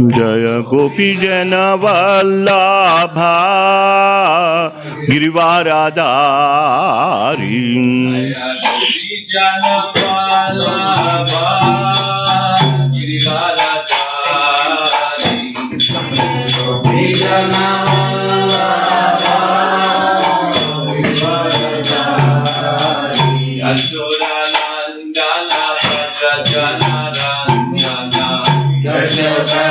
Jaya Gopi Jana Vallabha Girivaradari. Jaya Gopi Jana Vallabha Girivaradari. Gopi Jana Vallabha Girivaradari. Yashoda Nandana Vraja Jana Ranjana. Yashoda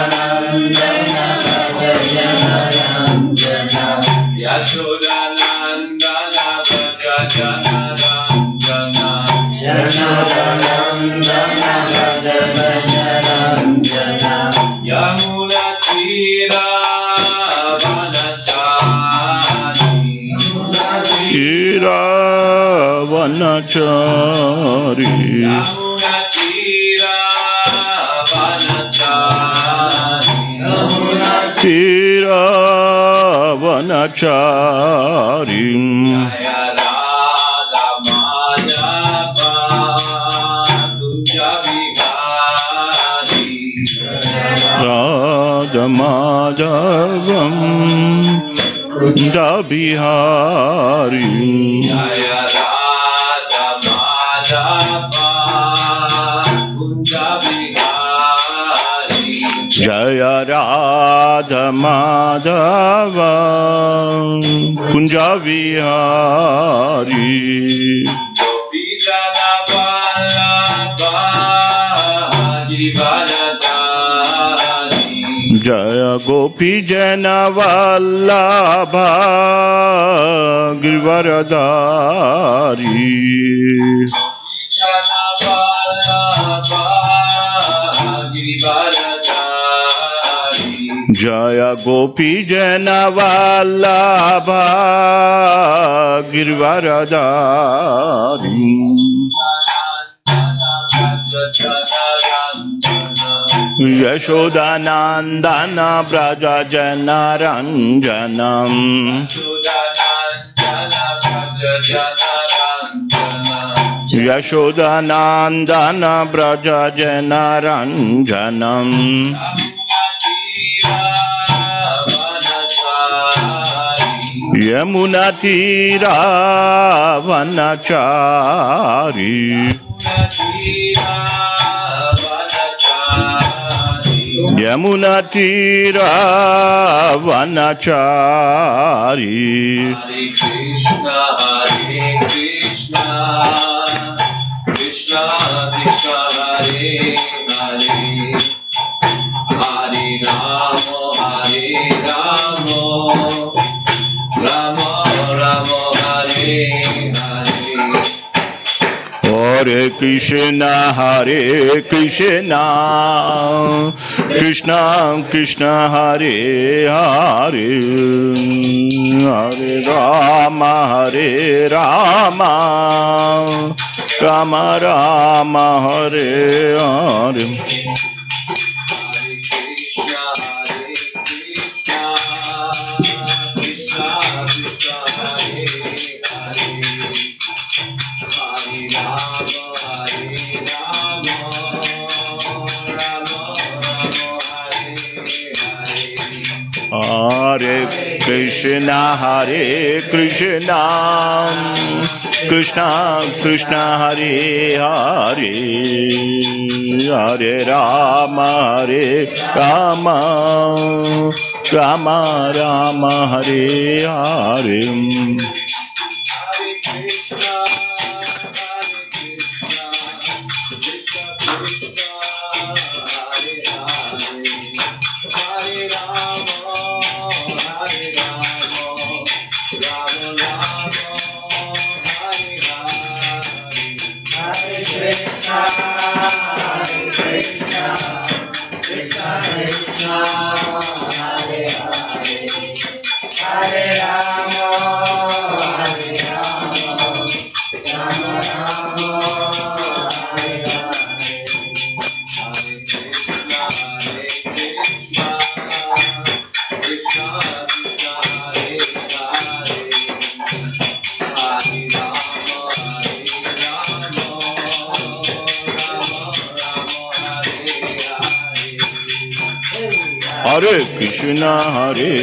Yashodanandana Vraja Jana Ranjana. Yashodanandana Vraja Jana Ranjana. Yamuna Tira Vanachari. Tira Vanachari. Yamuna Tira Vanachari. Tira Vanachari. Jaya Radha Madhava Kunja Vihari. Radha Madhavam Kunja Vihari. Jaya Radha Madhava Kunja Vihari. Jaya Radha Madhava Kunja Vihari. Gopi Jana Vallabha Girivaradari. Jaya Gopi Jana Vallabha Girivaradari. Gopi Jana Vallabha Girivaradari. Jaya Gopi Jana Vallabha Girivaradari. Yashodanandana Vraja Jana Ranjanam. Yashodanandana Vraja Jana Ranjanam. Yamuna Tira Vanachari. Yamuna Tira Vanachari. Hare Krishna, Hare Krishna, Krishna Krishna, Hare Hare, Hare Rama, Hare Rama, Rama Rama, Hare Hare. Hare Krishna, Hare Krishna, Krishna Krishna, Hare Hare, Hare Rama, Hare Rama, Rama Rama, Hare Hare. Hare Krishna, Hare Krishna, Krishna Krishna, Hare Hare, Hare Rama, Hare Rama, Rama Rama, Hare Hare. Hare Krishna, Hare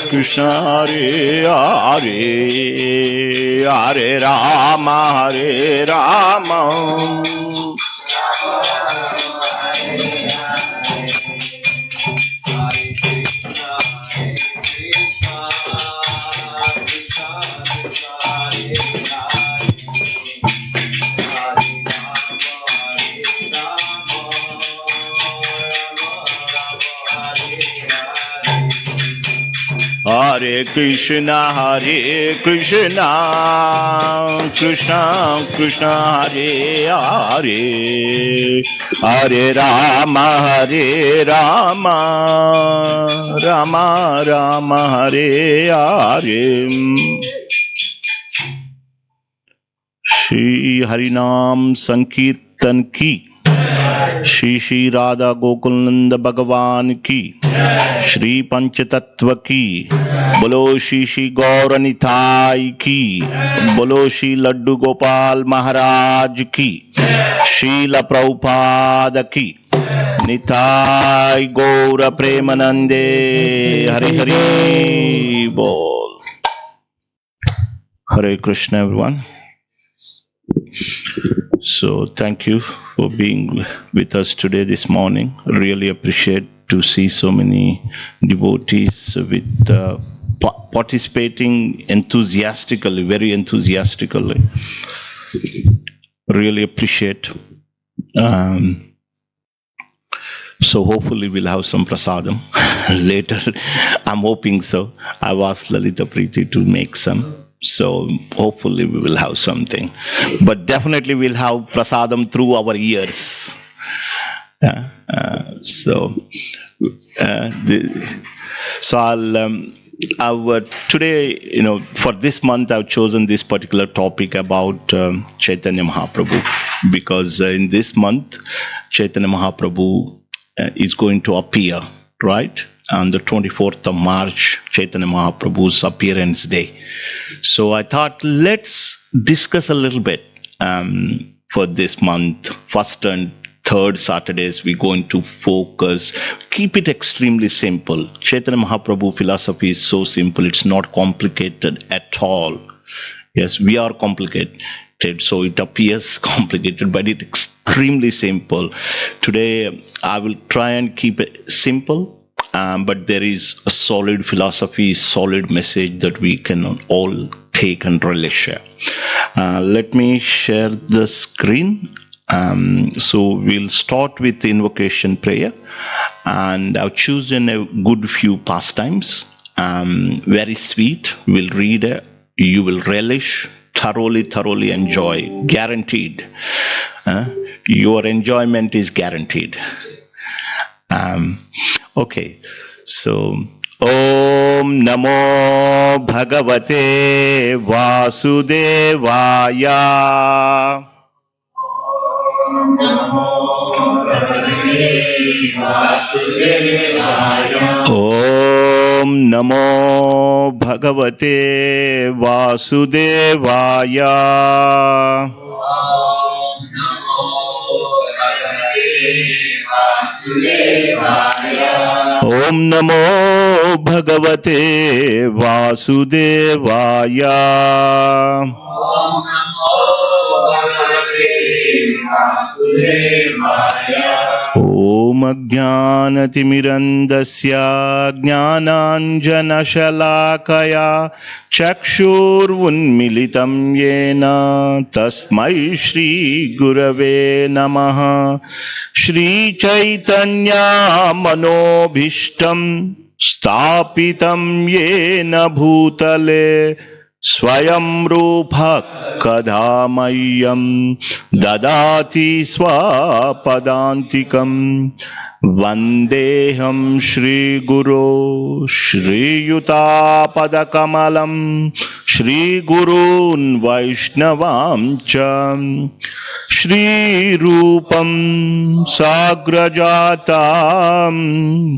Krishna, Hare Hare, Hare Rama, Hare Rama, Hare Krishna, Hare Krishna, Krishna Krishna, Hare Hare, Hare Rama, Hare Rama, Rama Rama, Hare Hare. Shri Harinam Sankirtan ki, Shri Shri Radha Gokulananda Bhagavan ki, Shri Panchatattva ki, Bolo Shri Shri Gaura Nitai ki, Bolo Shri Laddu Gopal Maharaj ki, Srila Prabhupada ki, Nitai Gaura Premanande, Hare Hare Bol. Hare Krishna, everyone. So thank you for being with us today this morning. Really appreciate to see so many devotees with participating enthusiastically, very enthusiastically. Really appreciate. So hopefully we'll have some prasadam later. I'm hoping so. I've asked Lalita Preeti to make some. So hopefully we will have something. But definitely we'll have prasadam through our ears. I'll today, for this month I've chosen this particular topic about Caitanya Mahaprabhu, because in this month Caitanya Mahaprabhu is going to appear, right? On the 24th of March, Caitanya Mahaprabhu's appearance day. So I thought let's discuss a little bit for this month. First and third Saturdays, we're going to focus, keep it extremely simple. Caitanya Mahaprabhu philosophy is so simple, it's not complicated at all. Yes, we are complicated, so it appears complicated, but it's extremely simple. Today, I will try and keep it simple. But there is a solid philosophy, solid message that we can all take and really share. Let me share the screen. So we'll start with the invocation prayer, and I've chosen a good few pastimes. Very sweet. We'll read. You will relish, thoroughly enjoy. Guaranteed. Your enjoyment is guaranteed. Okay, so Om Namo Bhagavate Vasudevaya. Om Namo Bhagavate Vasudevaya. Om Namo Bhagavate Vasudevaya. Om Namo Bhagavate Vasudevaya. Om Namo Bhagavate Vasudevaya. Om Ajnanatimirandasya Jnananjanashalakaya Chakshurvunmilitam Yena Tasmai Shri Gurave Namaha. Shri Caitanya Manobhishtam Stapitam Yena Bhutale Swayam Rupa Kadhamayam Dadati Swapadantikam Vandeham Shri Guru Shri Yuta Padakamalam Shri Gurun Vaishnavam Cham Shri Rupam Sagrajatam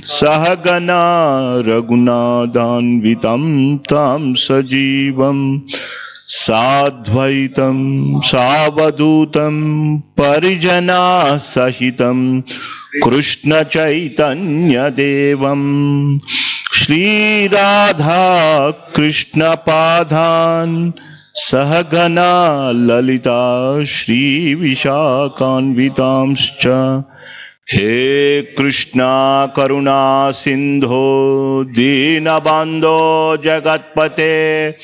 Sahagana Raghunathanvitam Tam Sajivam Sadvaitam Savadutam Parijana Sahitam Krishna Chaitanya Devam Shri Radha Krishna Padhan Sahagana Lalita Shri Vishakhanvitamscha He Krishna Karuna Sindho Dinabandho Jagatpate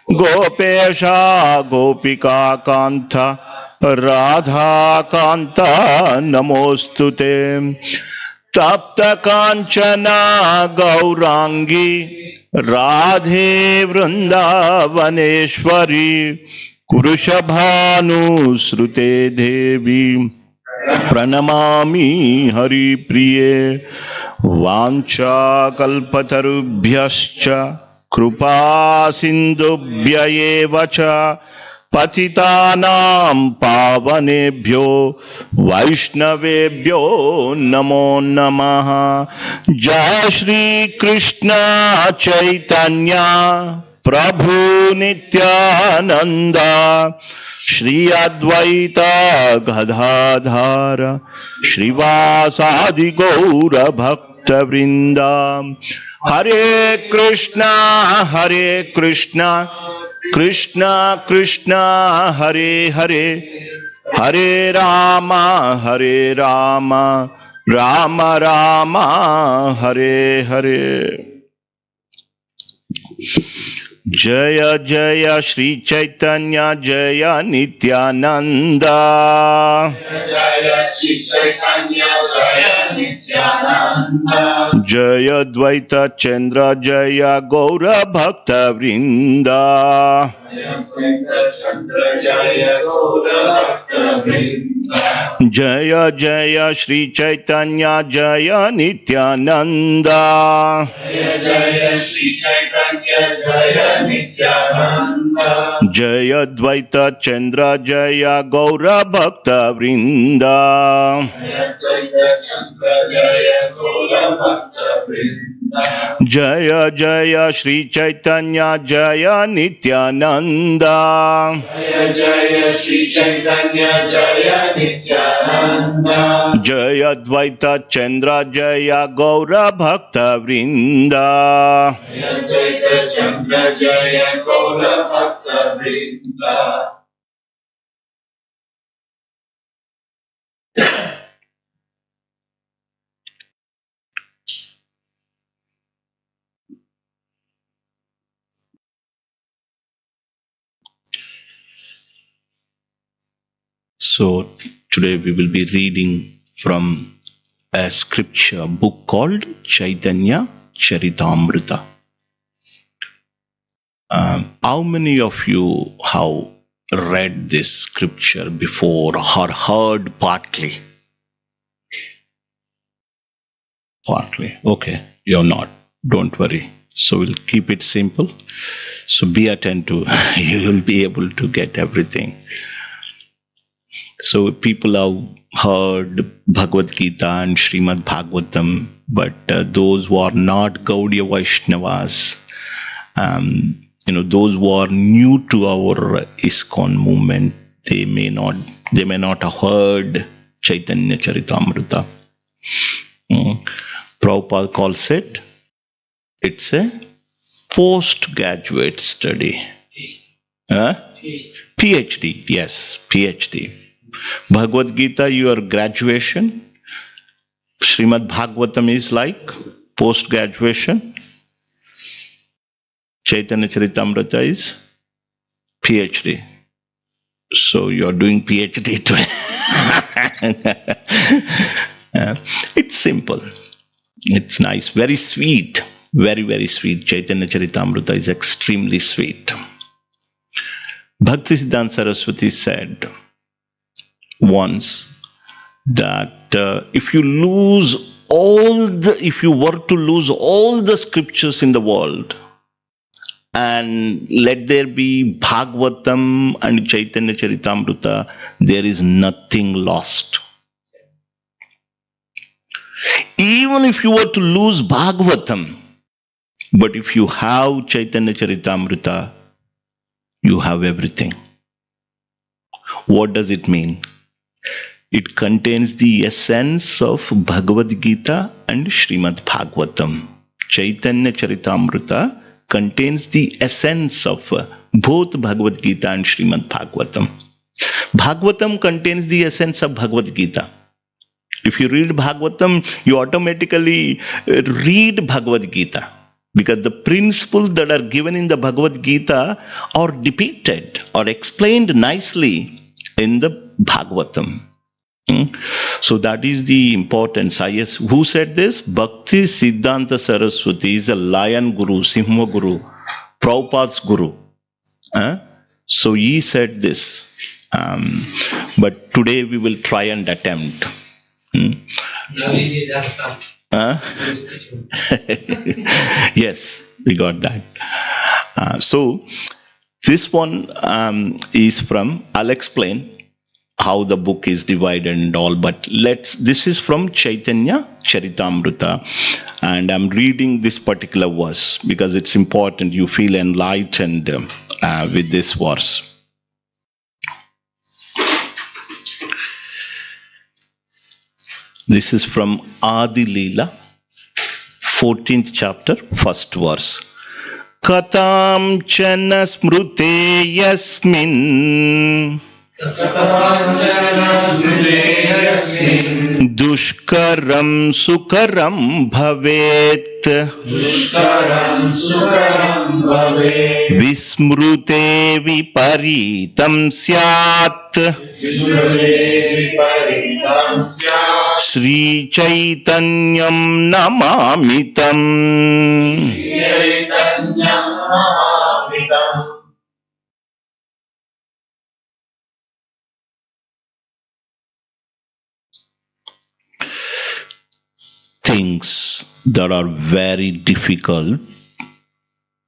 Gopesha Gopika Kanta Radha Kanta Namostute Tapta Kanchana Gaurangi Radhe Vrindavaneshwari Kurushabhanu Srute Devi Pranamami Hari Priye Vancha Kalpatarubhyascha Krupa Sindubhya Evacha Patitanam Pavanebhyo Vaishnavebhyo Namo Namaha Jai Shri Krishna Chaitanya Prabhu Nityananda Shri Advaita Gadadhara Shrivasadi Gaura Bhakta Vrinda Hare Krishna Krishna Krishna Hare Hare Hare Rama Rama Rama Hare Hare Jaya Jaya Shri Chaitanya Jaya Nityananda Jaya Shri Chaitanya Jaya Nityananda Jaya Dvaita Chandra Jaya Gaura Bhakta Vrinda Jaya Jaya Shri Chaitanya Jaya Nityananda Jaya Jaya Shri Chaitanya Jaya Nityananda Jaya Dvaita Chandra Jaya Gaura Bhakta Vrinda Jaya Jaya Chandra Jaya Gaura Bhakta Vrinda Jaya Jaya Shri Chaitanya Jaya Nityananda Jaya Jaya Shri Chaitanya Jaya Nityananda Jaya Dvaita Chandra Jaya Gaura Bhakta Vrinda Jaya Jaya Chandra Jaya Gaura Bhakta Vrinda So today we will be reading from a scripture book called Caitanya Charitamrita. How many of you have read this scripture before or heard partly? Partly. Okay, you're not. Don't worry. So we'll keep it simple. So be attentive. You will be able to get everything. So people have heard Bhagavad Gita and Srimad Bhagavatam, but those who are not Gaudiya Vaishnavas, those who are new to our ISKCON movement, they may not have heard Caitanya Charitamrita. Prabhupada calls it's a postgraduate study. PhD, yes, PhD. Bhagavad Gita, your graduation. Srimad Bhagavatam is like post-graduation. Caitanya Charitamrita is PhD. So you are doing PhD today. It's simple. It's nice. Very sweet. Very, very sweet. Caitanya Charitamrita is extremely sweet. Bhaktisiddhanta Saraswati said once that if you were to lose all the scriptures in the world and let there be Bhagavatam and Caitanya Charitamrita, there is nothing lost. Even if you were to lose Bhagavatam, but if you have Caitanya Charitamrita, you have everything. What does it mean? It contains the essence of Bhagavad Gita and Srimad Bhagavatam. Chaitanya Charitamrita contains the essence of both Bhagavad Gita and Srimad Bhagavatam. Bhagavatam contains the essence of Bhagavad Gita. If you read Bhagavatam, you automatically read Bhagavad Gita, because the principles that are given in the Bhagavad Gita are depicted or explained nicely in the Bhagavatam. So that is the importance. Who said this? Bhakti Siddhanta Saraswati is a lion guru, Simha guru, Prabhupada's guru. So he said this. But today we will try and attempt. Yes, we got that. So this one is from, I'll explain how the book is divided and all, but this is from Chaitanya Charitamrita, and I'm reading this particular verse because it's important you feel enlightened with this verse. This is from Adi Leela, 14th chapter, 1st verse. Katam chana smrute yasmin dushkaram sukaram bhavet vismrute viparitam syat Sri Chaitanyam namamitam. Things that are very difficult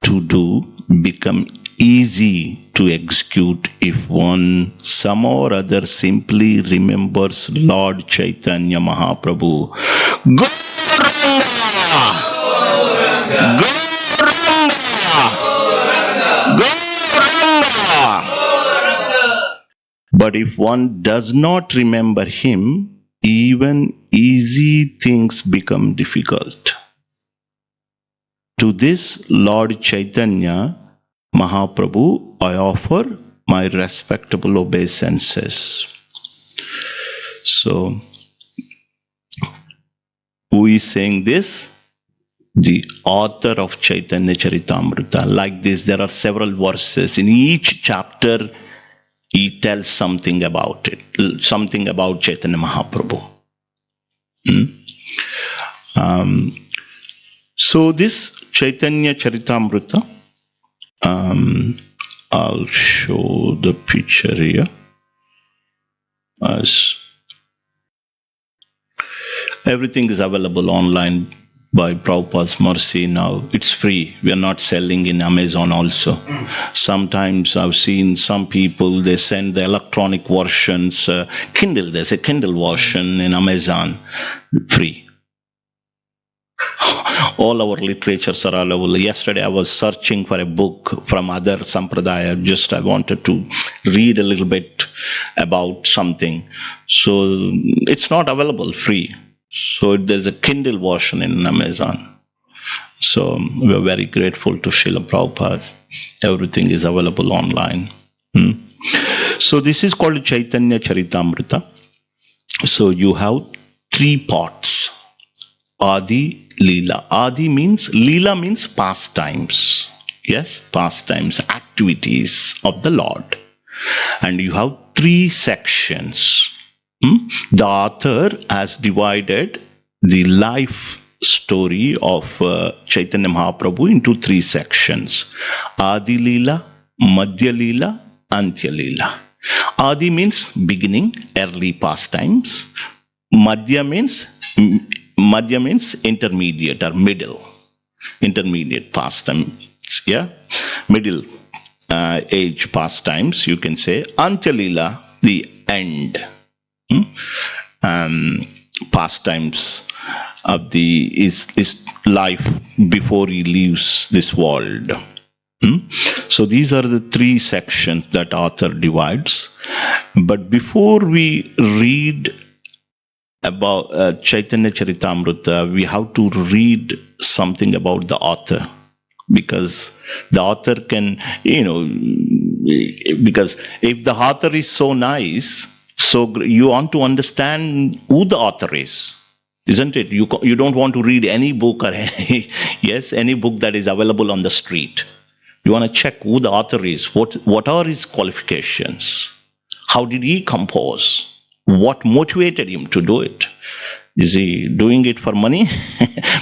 to do become easy to execute if one somehow or other simply remembers Lord Chaitanya Mahaprabhu. Gaura! Gaura! But if one does not remember him, even easy things become difficult. To this Lord Chaitanya Mahaprabhu, I offer my respectable obeisances. So, who is saying this? The author of Chaitanya Charitamrita. Like this, there are several verses. In each chapter, he tells something about it, something about Chaitanya Mahaprabhu. So this Chaitanya Charitamrita, I'll show the picture here. As everything is available online by Prabhupada's mercy now. It's free. We are not selling in Amazon also. Sometimes I've seen some people, they send the electronic versions, Kindle, there's a Kindle version in Amazon, free. All our literatures are available. Yesterday I was searching for a book from other Sampradaya. I wanted to read a little bit about something. So it's not available free. So there's a Kindle version in Amazon. So we're very grateful to Srila Prabhupada. Everything is available online. So this is called Chaitanya Charitamrita. So you have 3 parts. Adi, Leela. Adi means, Leela means pastimes. Yes, pastimes, activities of the Lord. And you have 3 sections. The author has divided the life story of Chaitanya Mahaprabhu into 3 sections. Adi Leela, Madhya Leela, Antya Leela. Adi means beginning, early pastimes. Madhya means intermediate or middle. Intermediate pastimes. Yeah? Middle age pastimes, you can say. Antya Leela, the end. Pastimes of his life before he leaves this world. So these are the 3 sections that author divides, But before we read about Chaitanya Charitamrita, we have to read something about the author, because the author can, because if the author is so nice, so you want to understand who the author is, isn't it? You don't want to read any book or any book that is available on the street. You want to check who the author is, what are his qualifications, how did he compose, what motivated him to do it. Is he doing it for money?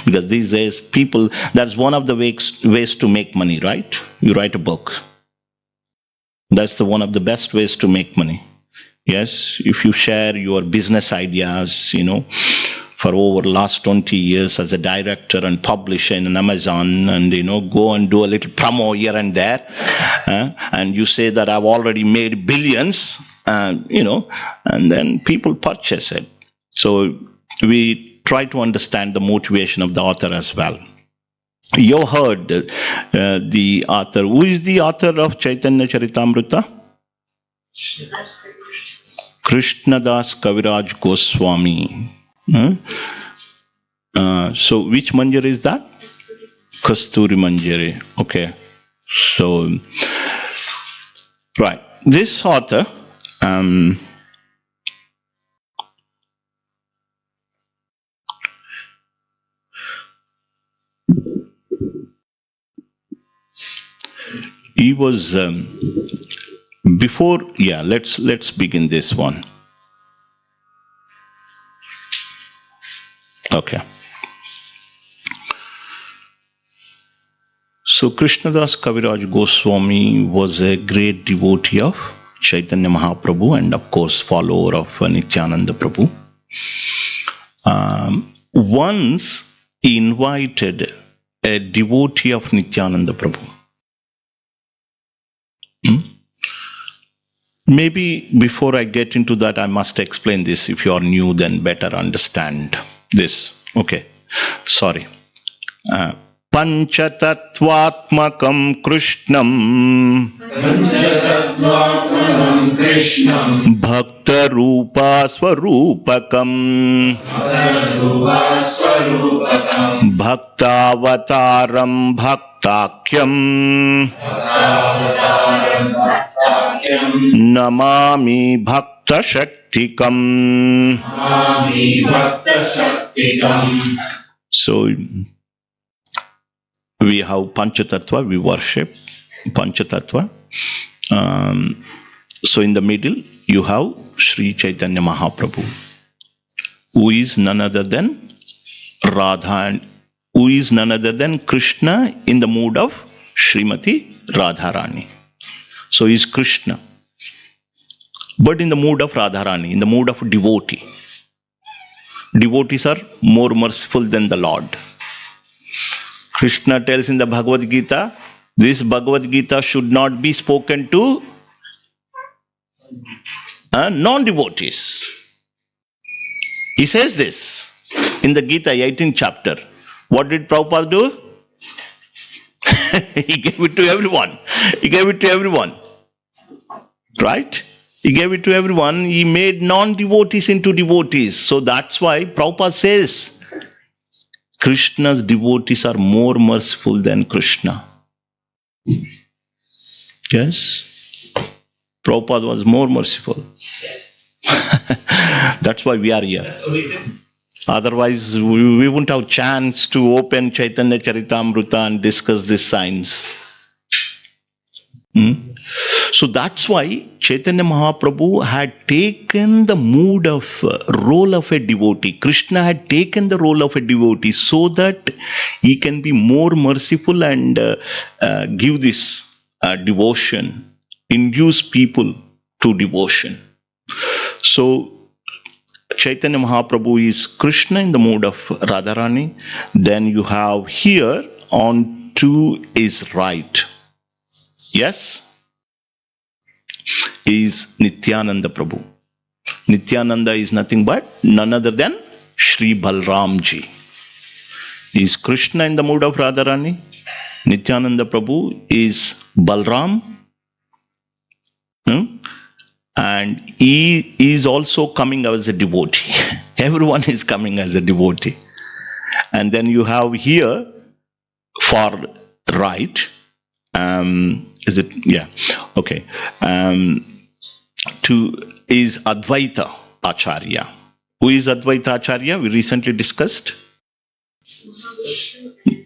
Because these days people, that's one of the ways to make money, right? You write a book. That's one of the best ways to make money. Yes, if you share your business ideas, for over last 20 years as a director and publisher in Amazon, and go and do a little promo here and there, and you say that I've already made billions, and then people purchase it. So we try to understand the motivation of the author as well. You heard the author. Who is the author of Chaitanya Charitamrita? Krishnadas Kaviraj Goswami. So which manjari is that? Kasturi Manjari. Okay. So, right. This author, he was before. Yeah, let's begin this one. Okay. So Krishnadas Kaviraj Goswami was a great devotee of Chaitanya Mahaprabhu and of course follower of Nityananda Prabhu. Once he invited a devotee of Nityananda Prabhu. Maybe before I get into that, I must explain this. If you are new, then better understand this. Okay. Sorry. Panchatattvatmakam Krishnam Bhakta Rupa Swarupakam Bhaktavataram Bhaktakyam Namami Bhakta Shaktikam. So we have Panchatattva, we worship Panchatattva. So in the middle you have Sri Chaitanya Mahaprabhu, who is none other than Radha, and who is none other than Krishna in the mood of Srimati Radharani. So he is Krishna, but in the mood of Radharani, in the mood of devotee. Devotees are more merciful than the Lord. Krishna tells in the Bhagavad Gita, this Bhagavad Gita should not be spoken to non-devotees. He says this in the Gita, 18th chapter. What did Prabhupada do? He gave it to everyone. He gave it to everyone. Right? He gave it to everyone. He made non-devotees into devotees. So that's why Prabhupada says, Krishna's devotees are more merciful than Krishna. Yes? Prabhupada was more merciful. That's why we are here. Otherwise, we wouldn't have chance to open Chaitanya Charitamrita and discuss this science. So that's why Chaitanya Mahaprabhu had taken the mood of role of a devotee. Krishna had taken the role of a devotee so that he can be more merciful and give this devotion, induce people to devotion. So Chaitanya Mahaprabhu is Krishna in the mood of Radharani. Then you have here on to his right. Yes? Is Nityananda Prabhu. Nityananda is nothing but none other than Sri Balramji. Is Krishna in the mood of Radharani. Nityananda Prabhu is Balram. And he is also coming as a devotee. Everyone is coming as a devotee. And then you have here far right, is it? Yeah, okay. Is Advaita Acharya. Who is Advaita Acharya? We recently discussed.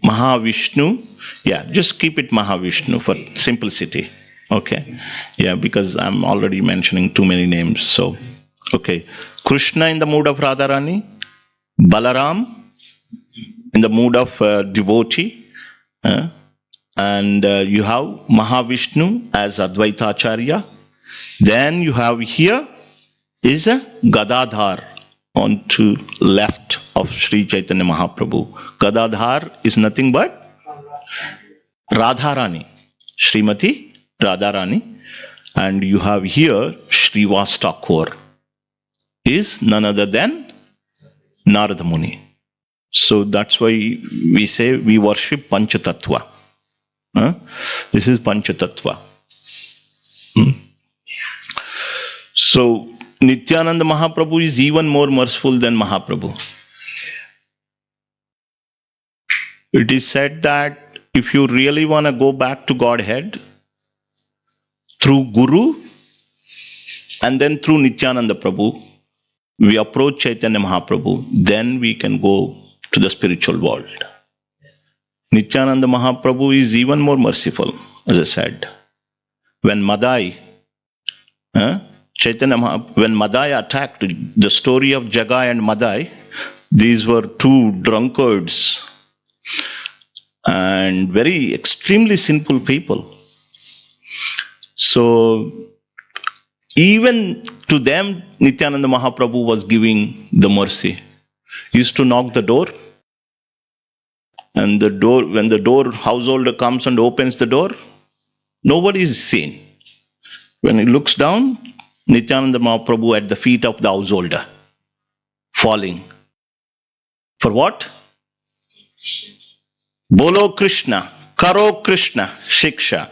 Mahavishnu. Yeah, just keep it Mahavishnu for simplicity. Okay. Yeah, because I'm already mentioning too many names. So, okay. Krishna in the mood of Radharani. Balaram in the mood of devotee. And you have Mahavishnu as Advaita Acharya. Then you have here is a Gadadhar on to left of Sri Chaitanya Mahaprabhu. Gadadhar is nothing but Radharani, Srimati Radharani. And you have here Srivas Thakur is none other than Narada Muni. So that's why we say we worship Panchatattva. This is Panchatattva. So Nityananda Mahaprabhu is even more merciful than Mahaprabhu. It is said that if you really want to go back to Godhead, through Guru and then through Nityananda Prabhu, we approach Chaitanya Mahaprabhu, then we can go to the spiritual world. Nityananda Mahaprabhu is even more merciful, as I said. When Madai, when Madai attacked, the story of Jagai and Madai, these were two drunkards and very extremely sinful people. So even to them, Nityananda Mahaprabhu was giving the mercy. He used to knock the door, and when the householder comes and opens the door, nobody is seen. When he looks down, Nityananda Mahaprabhu at the feet of the householder, falling. For what? Bolo Krishna, Karo Krishna, Shiksha.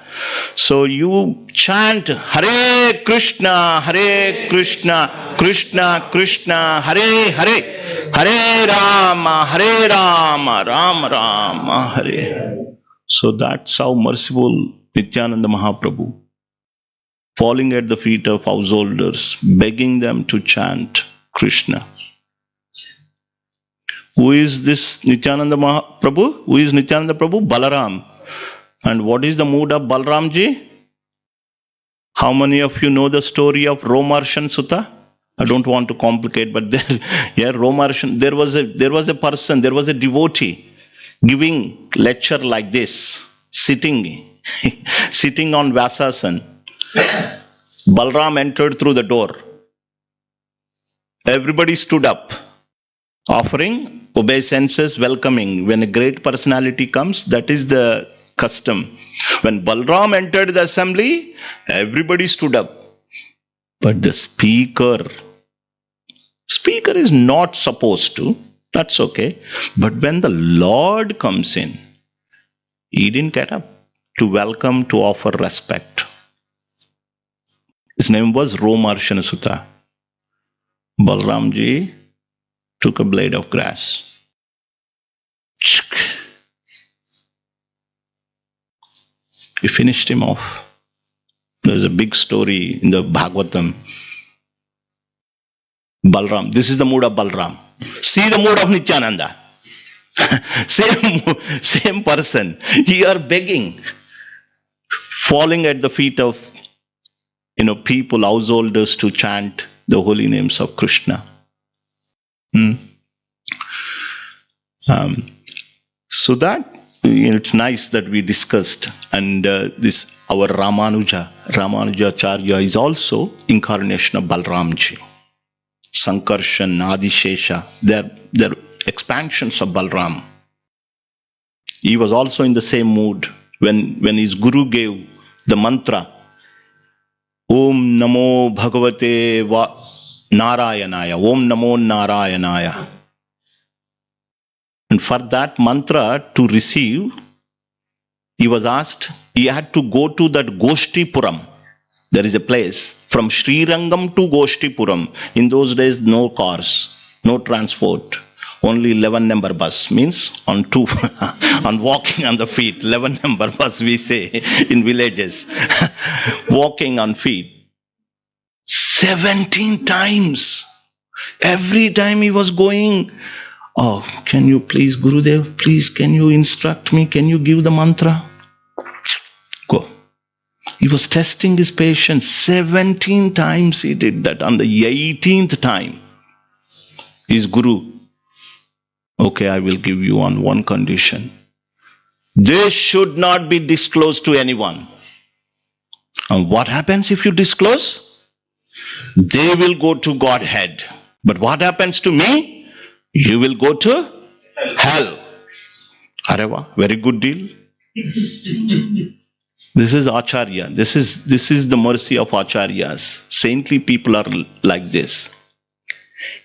So you chant Hare Krishna, Krishna Krishna, Hare Hare, Hare Rama, Rama Rama, Hare. So that's how merciful Nityananda Mahaprabhu, falling at the feet of householders, begging them to chant Krishna. Who is this Nityananda Mahaprabhu? Who is Nityananda Prabhu? Balaram. And what is the mood of Balramji? How many of you know the story of Romarshan Sutta? I don't want to complicate, but Romarshan, there was a person, there was a devotee giving lecture like this, sitting on Vyasasan. Balram entered through the door. Everybody stood up, offering obeisances, welcoming. When a great personality comes, that is the custom. When Balram entered the assembly, everybody stood up. But the speaker is not supposed to. That's okay. But when the Lord comes in, he didn't get up to welcome, to offer respect. His name was Romarshan Sutta. Balramji took a blade of grass. He finished him off. There's a big story in the Bhagavatam. Balram. This is the mood of Balram. See the mood of Nityananda. Same person. Here begging, falling at the feet of people, householders, to chant the holy names of Krishna. So that it's nice that we discussed, and this our Ramanujacharya is also incarnation of Balramji. Sankarshan, Adishesha, they're expansions of Balram. He was also in the same mood when his guru gave the mantra, Om Namo Bhagavate Narayanaya, Om Namo Narayanaya. And for that mantra to receive, he was asked, he had to go to that Goshtipuram. There is a place from Srirangam to Goshtipuram. In those days, no cars, no transport. Only 11 number bus, means on two, on walking on the feet. 11 number bus we say in villages. Walking on feet. 17 times. Every time he was going, oh, can you please, Gurudev, please, can you instruct me? Can you give the mantra? Go. He was testing his patience. 17 times he did that. On the 18th time, his Guru, okay, I will give you on one condition. This should not be disclosed to anyone. And what happens if you disclose? They will go to Godhead. But what happens to me? You will go to hell. Areva, very good deal. This is Acharya. This is the mercy of Acharyas. Saintly people are like this.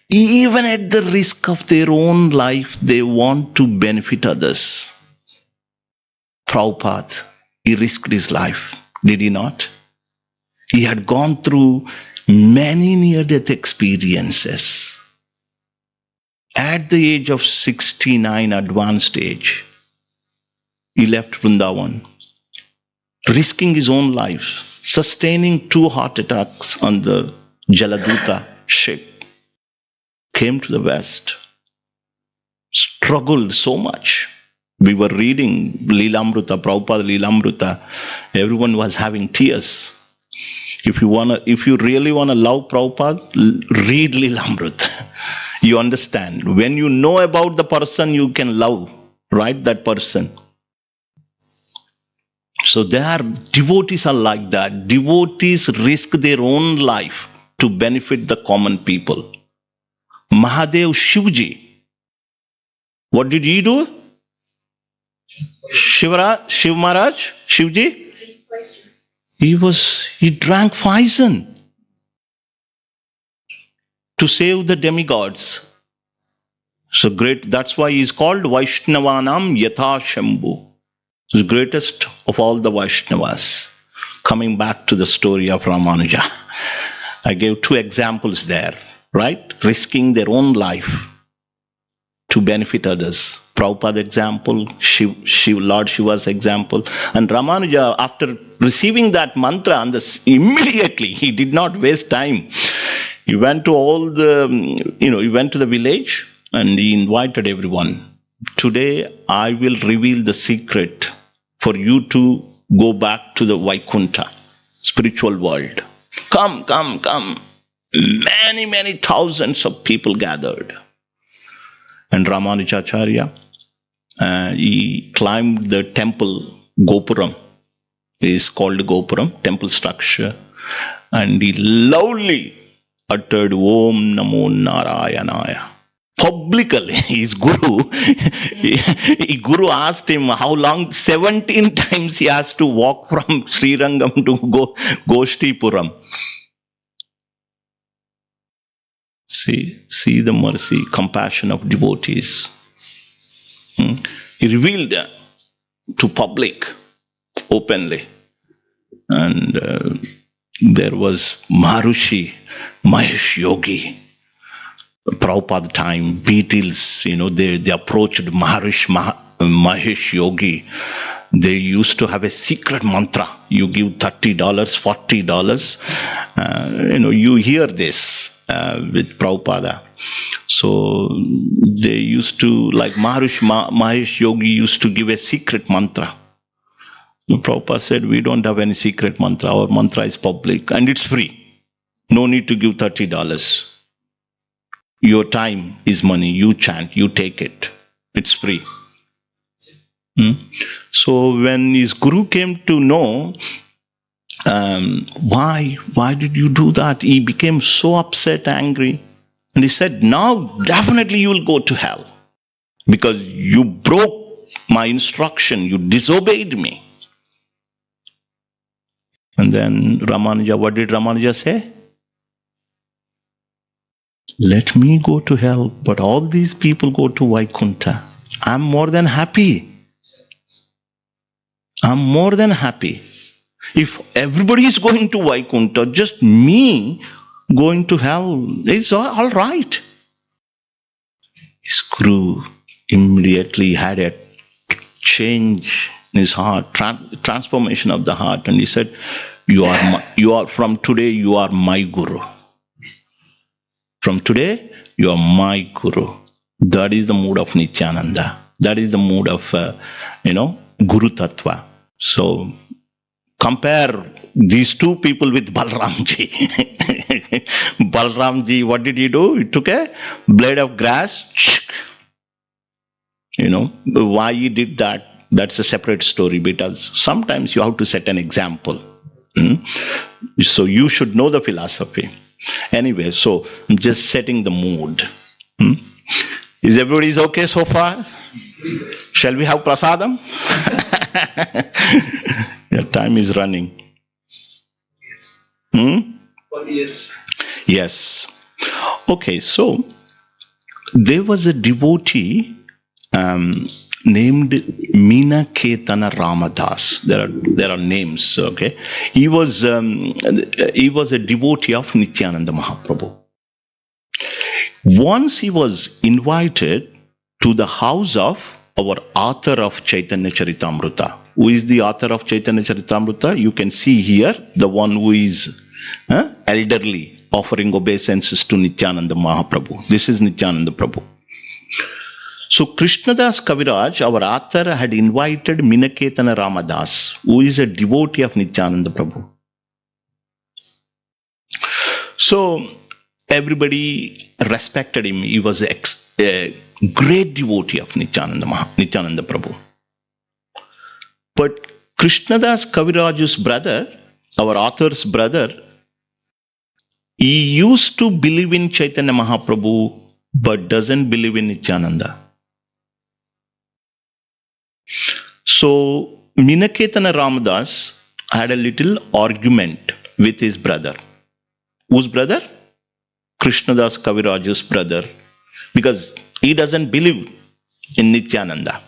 Even at the risk of their own life, they want to benefit others. Prabhupada, he risked his life, did he not? He had gone through many near-death experiences. At the age of 69, advanced age, he left Vrindavan, risking his own life, sustaining 2 heart attacks on the Jaladuta ship. Came to the West, struggled so much. We were reading Leelamrita, Prabhupada Leelamrita. Everyone was having tears. If you really want to love Prabhupada, read Leelamrita. You understand. When you know about the person, you can love, right, that person. So devotees are like that. Devotees risk their own life to benefit the common people. Mahadev Shivji, what did he do? Shiv Maharaj, Shivji? He drank poison to save the demigods. So great, that's why he is called Vaishnavanam Yatha Shambhu. The greatest of all the Vaishnavas. Coming back to the story of Ramanuja. I gave 2 examples there. Right? Risking their own life to benefit others. Prabhupada example, Lord Shiva's example. And Ramanuja, after receiving that mantra, immediately, he did not waste time. He went to he went to the village and he invited everyone. Today, I will reveal the secret for you to go back to the Vaikuntha, spiritual world. Come, come, come. Many, many thousands of people gathered. And Ramanujacharya, he climbed the temple Gopuram. It is called Gopuram, temple structure. And he loudly uttered Om Namo Narayanaya. Publicly, his Guru, Guru asked him how long. 17 times he has to walk from Srirangam to Goshtipuram. See the mercy, compassion of devotees. He revealed to public openly. And there was Maharishi, Mahesh Yogi. Prabhupada time, Beatles, they approached Mahesh Yogi. They used to have a secret mantra. You give $30, $40. You hear this with Prabhupada. So they used to, like Mahesh Yogi used to give a secret mantra. Prabhupada said, we don't have any secret mantra. Our mantra is public and it's free. No need to give $30. Your time is money. You chant, you take it. It's free. So when his Guru came to know, why did you do that? He became so upset, angry. And he said, now definitely you will go to hell. Because you broke my instruction. You disobeyed me. And then Ramanuja, what did Ramanuja say? Let me go to hell, but all these people go to Vaikuntha. I'm more than happy. I'm more than happy. If everybody is going to Vaikuntha, just me going to hell is all right. His guru immediately had a change in his heart, transformation of the heart, and he said, you are from today, you are my guru. From today, you are my guru. That is the mood of Nityananda. That is the mood of Guru Tattva. So compare these two people with Balramji. Balramji, what did he do? He took a blade of grass. Why he did that, that's a separate story, because sometimes you have to set an example. So you should know the philosophy. Anyway, so I'm just setting the mood. Is everybody's okay so far? Shall we have prasadam? Yeah, time is running. Yes. Yes. Okay, so there was a devotee named Caitanya Ramadas. There are names. Okay, he was a devotee of Nityananda Mahaprabhu. Once he was invited to the house of our author of Chaitanya Charitamrita. Who is the author of Chaitanya Charitamrita? You can see here the one who is elderly, offering obeisances to Nityananda Mahaprabhu. This is Nityananda Prabhu. So Krishnadas Kaviraj, our author, had invited Caitanya Ramadas, who is a devotee of Nityananda Prabhu. So everybody respected him. He was a great devotee of Nityananda Prabhu. But Krishnadas Kaviraj's brother, our author's brother, he used to believe in Chaitanya Mahaprabhu but doesn't believe in Nityananda. So Caitanya Ramadas had a little argument with his brother. Whose brother? Krishnadas Kaviraj's brother, because he doesn't believe in Nityananda.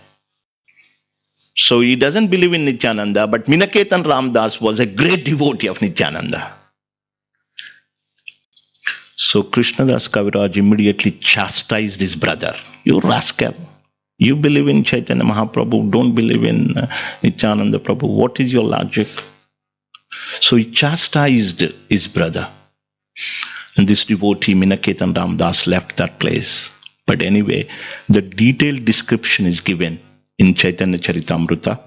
So he doesn't believe in Nityananda, but Caitanya Ramadas was a great devotee of Nityananda. So Krishnadas Kaviraj immediately chastised his brother. You rascal, you believe in Chaitanya Mahaprabhu, don't believe in Nityananda Prabhu. What is your logic? So he chastised his brother. And this devotee, Caitanya Ramadas, left that place. But anyway, the detailed description is given in Chaitanya Charitamrita.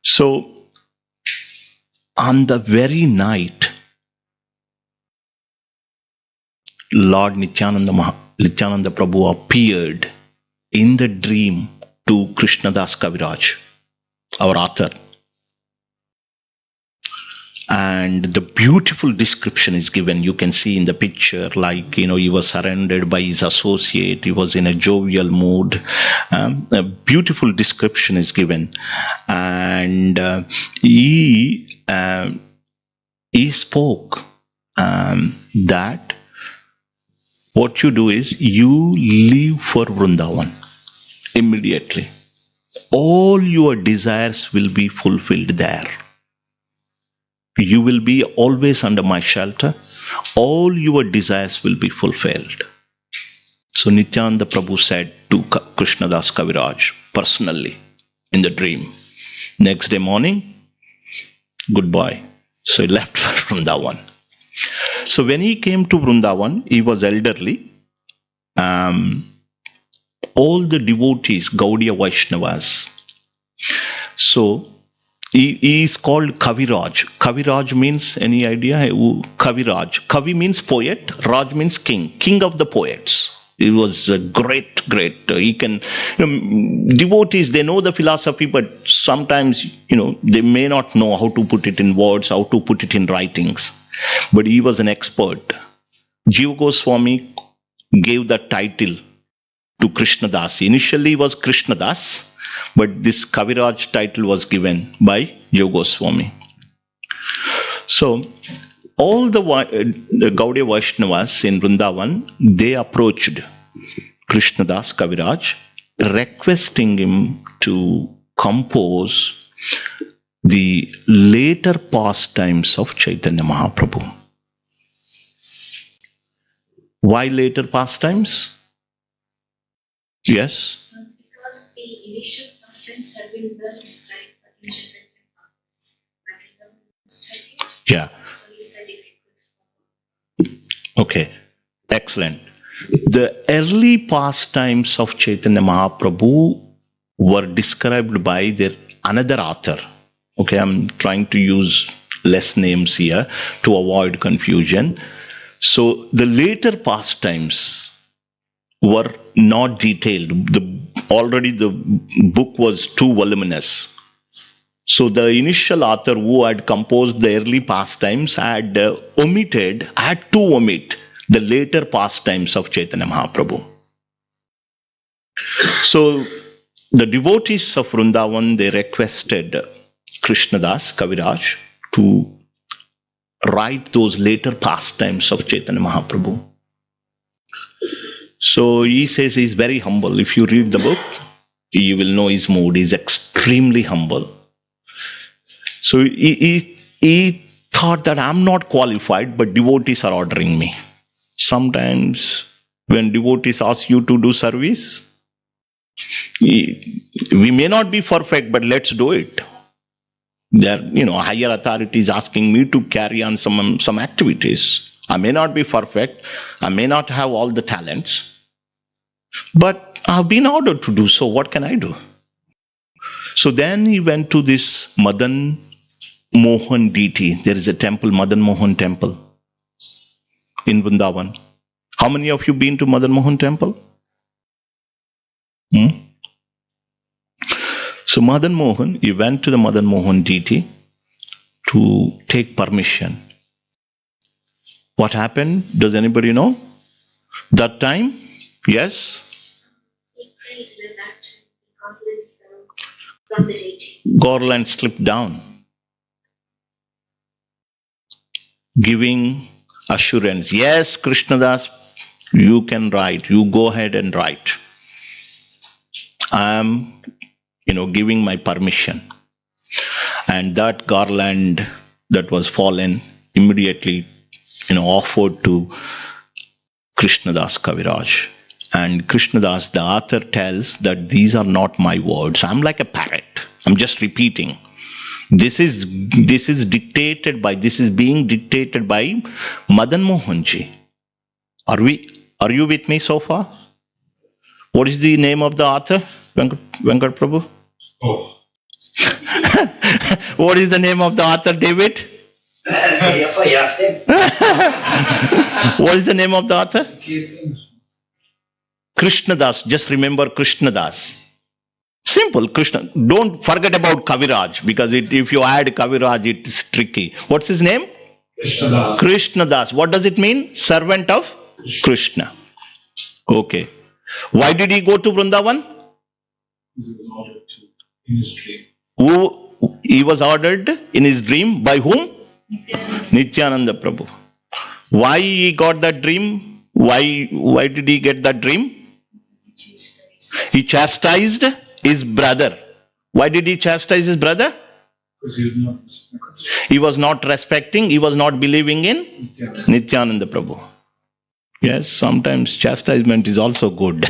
So on the very night, Lord Nityananda Prabhu appeared in the dream to Krishnadas Kaviraj, our author. And the beautiful description is given. You can see in the picture, like, he was surrounded by his associate. He was in a jovial mood. A beautiful description is given. And he spoke that what you do is you leave for Vrindavan immediately. All your desires will be fulfilled there. You will be always under my shelter. All your desires will be fulfilled. So Nityananda Prabhu said to Krishnadas Kaviraj personally in the dream. Next day morning, goodbye. So he left Vrindavan. So when he came to Vrindavan, he was elderly. All the devotees, Gaudiya Vaishnavas. So he is called Kaviraj. Kaviraj means, any idea? Kaviraj. Kavi means poet. Raj means king. King of the poets. He was a great. He can, devotees, they know the philosophy, but sometimes, they may not know how to put it in words, how to put it in writings. But he was an expert. Jiva Goswami gave the title to Krishnadas. Initially he was Krishnadas, but this Kaviraj title was given by Jiva Goswami. So all the Gaudiya Vaishnavas in Vrindavan, they approached Krishnadas Kaviraj, requesting him to compose the later pastimes of Chaitanya Mahaprabhu. Why later pastimes? Yes? Because the initial pastimes have been well described in Chaitanya Mahaprabhu. Yeah. So he said if you could. Okay. Excellent. The early pastimes of Chaitanya Mahaprabhu were described by their another author. Okay, I'm trying to use less names here to avoid confusion. So the later pastimes were not detailed. Already the book was too voluminous. So the initial author who had composed the early pastimes had to omit the later pastimes of Chaitanya Mahaprabhu. So the devotees of Vrindavan, they requested Krishnadas Kaviraj to write those later pastimes of Chaitanya Mahaprabhu. So he says he's very humble. If you read the book, you will know his mood. He's extremely humble. So he thought that I'm not qualified, but devotees are ordering me. Sometimes when devotees ask you to do service, we may not be perfect, but let's do it. There are, higher authorities asking me to carry on some activities. I may not be perfect. I may not have all the talents, but I've been ordered to do so. What can I do? So then he went to this Madan Mohan deity. There is a temple, Madan Mohan temple in Vrindavan. How many of you been to Madan Mohan temple? So Madan Mohan, he went to the Madan Mohan deity to take permission. What happened? Does anybody know? That time? Yes? He prayed and that garland fell from the deity. Garland slipped down, giving assurance. Yes, Krishnadas, you can write. You go ahead and write. I am, giving my permission. And that garland that was fallen immediately, offered to Krishnadas Kaviraj. And Krishnadas, the author, tells that these are not my words. I'm like a parrot. I'm just repeating. This is being dictated by Madan Mohanji. Are you with me so far? What is the name of the author? Venkat Prabhu? Oh. What is the name of the author, David? What is the name of the author? Krishnadas. Just remember Krishnadas. Simple, Krishna. Don't forget about Kaviraj, because if you add Kaviraj, it's tricky. What's his name? Krishnadas. Krishnadas. What does it mean? Servant of Krishna. Okay. Why did he go to Vrindavan? He was ordered to in his dream. He was ordered in his dream by whom? Nityananda Prabhu. Why he got that dream? Why did he get that dream? He chastised his brother. Why did he chastise his brother? Because he was not respecting. He was not respecting, he was not believing in Nityananda Prabhu. Yes, sometimes chastisement is also good.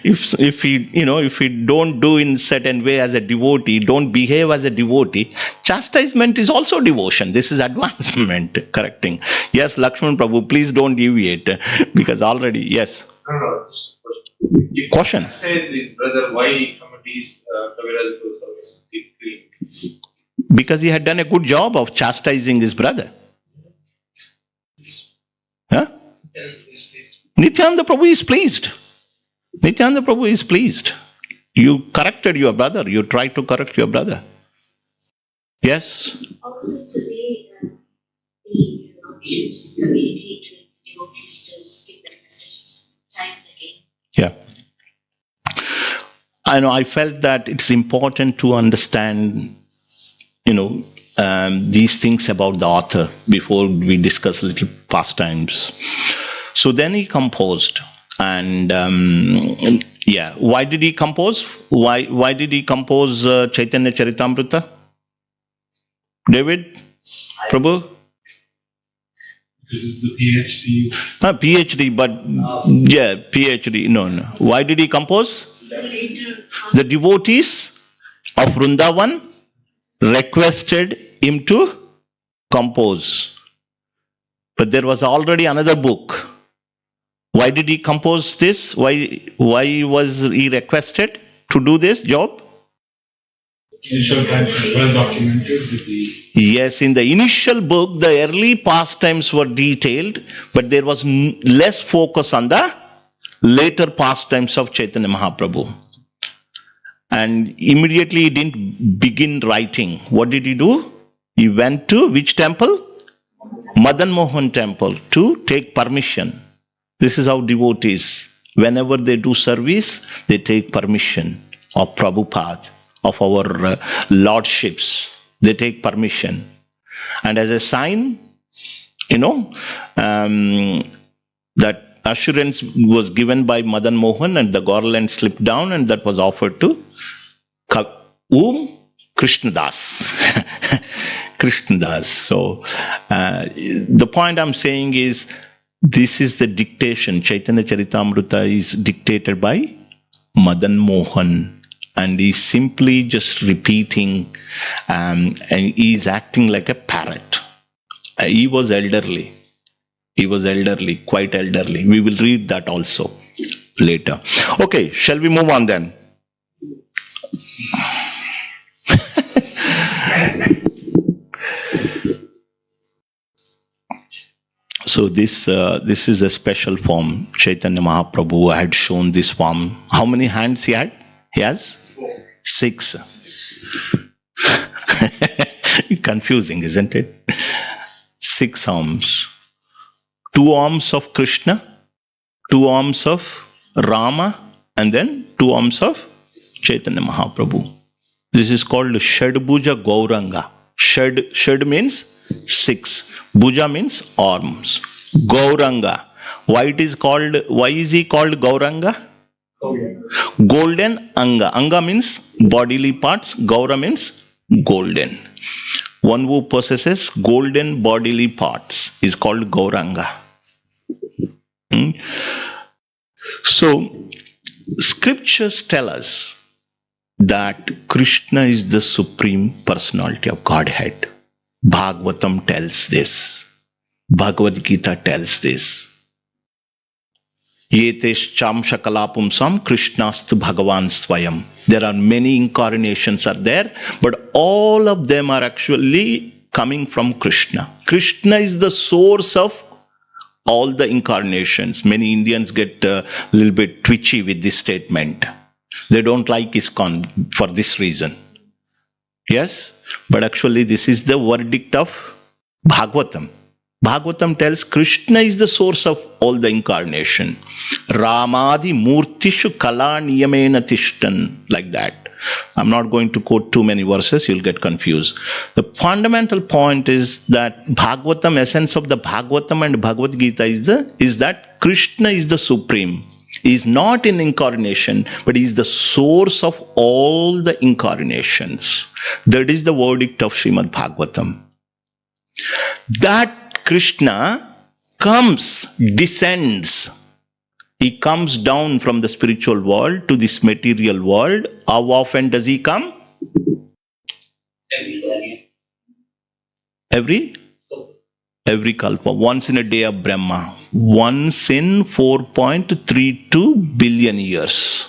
if he don't do in certain way as a devotee, don't behave as a devotee, chastisement is also devotion. This is advancement, correcting. Yes, Lakshman Prabhu, please don't deviate, because already, yes. No, Caution. His brother, why committees Kaviraj to service? Because he had done a good job of chastising his brother. Huh? Nityananda Prabhu is pleased. Nityananda Prabhu is pleased. You corrected your brother. You tried to correct your brother. Yes? Also, it's a way the bishops communicate with devotees to give them messages time and again. Yeah. I felt that it's important to understand, these things about the author before we discuss little pastimes. So then he composed, and Yeah. Why did he compose? Why did he compose Chaitanya Charitamrita? David? Prabhu? This is the PhD. PhD, but yeah, PhD. No. Why did he compose? The devotees of Vrindavan requested him to compose. But there was already another book. Why did he compose this? Why was he requested to do this job? Initial times was well documented with the. Yes, in the initial book, the early pastimes were detailed, but there was less focus on the later pastimes of Chaitanya Mahaprabhu. And immediately he didn't begin writing. What did he do? He went to which temple? Madan Mohan temple to take permission. This is how devotees, whenever they do service, they take permission of Prabhupada, of our lordships. They take permission. And as a sign, that assurance was given by Madan Mohan, and the garland slipped down, and that was offered to Krishnadas. Krishnadas. So the point I'm saying is, this is the dictation. Chaitanya Charitamrita is dictated by Madan Mohan, and he's simply just repeating, and he's acting like a parrot. He was elderly. He was elderly, quite elderly. We will read that also later. Okay, shall we move on then? So this is a special form. Chaitanya Mahaprabhu had shown this form. How many hands he had? He has 6. Confusing, isn't it? 6 arms. 2 arms of Krishna, 2 arms of Rama, and then 2 arms of Chaitanya Mahaprabhu. This is called Shadbhuja Gauranga. Shad means 6. Bhuja means arms. Gauranga. Why is he called Gauranga? Golden Anga. Anga means bodily parts. Gaura means golden. One who possesses golden bodily parts is called Gauranga. So, scriptures tell us that Krishna is the supreme personality of Godhead. Bhagavatam tells this. Bhagavad Gita tells this. Yetesh cham shakalapumsam Krishnastu Bhagavan Swayam. There are many incarnations are there, but all of them are actually coming from Krishna. Krishna is the source of all the incarnations. Many Indians get a little bit twitchy with this statement. They don't like ISKCON for this reason. Yes, but actually this is the verdict of Bhagavatam. Bhagavatam tells Krishna is the source of all the incarnation. Ramadi murtishu kala niyamena tishtan. Like that. I'm not going to quote too many verses, you'll get confused. The fundamental point is that Bhagavatam, essence of the Bhagavatam and Bhagavad Gita is that Krishna is the supreme. He is not in incarnation, but he is the source of all the incarnations. That is the verdict of Srimad Bhagavatam. That Krishna descends. He comes down from the spiritual world to this material world. How often does he come? Every kalpa. Once in a day of Brahma. Once in 4.32 billion years.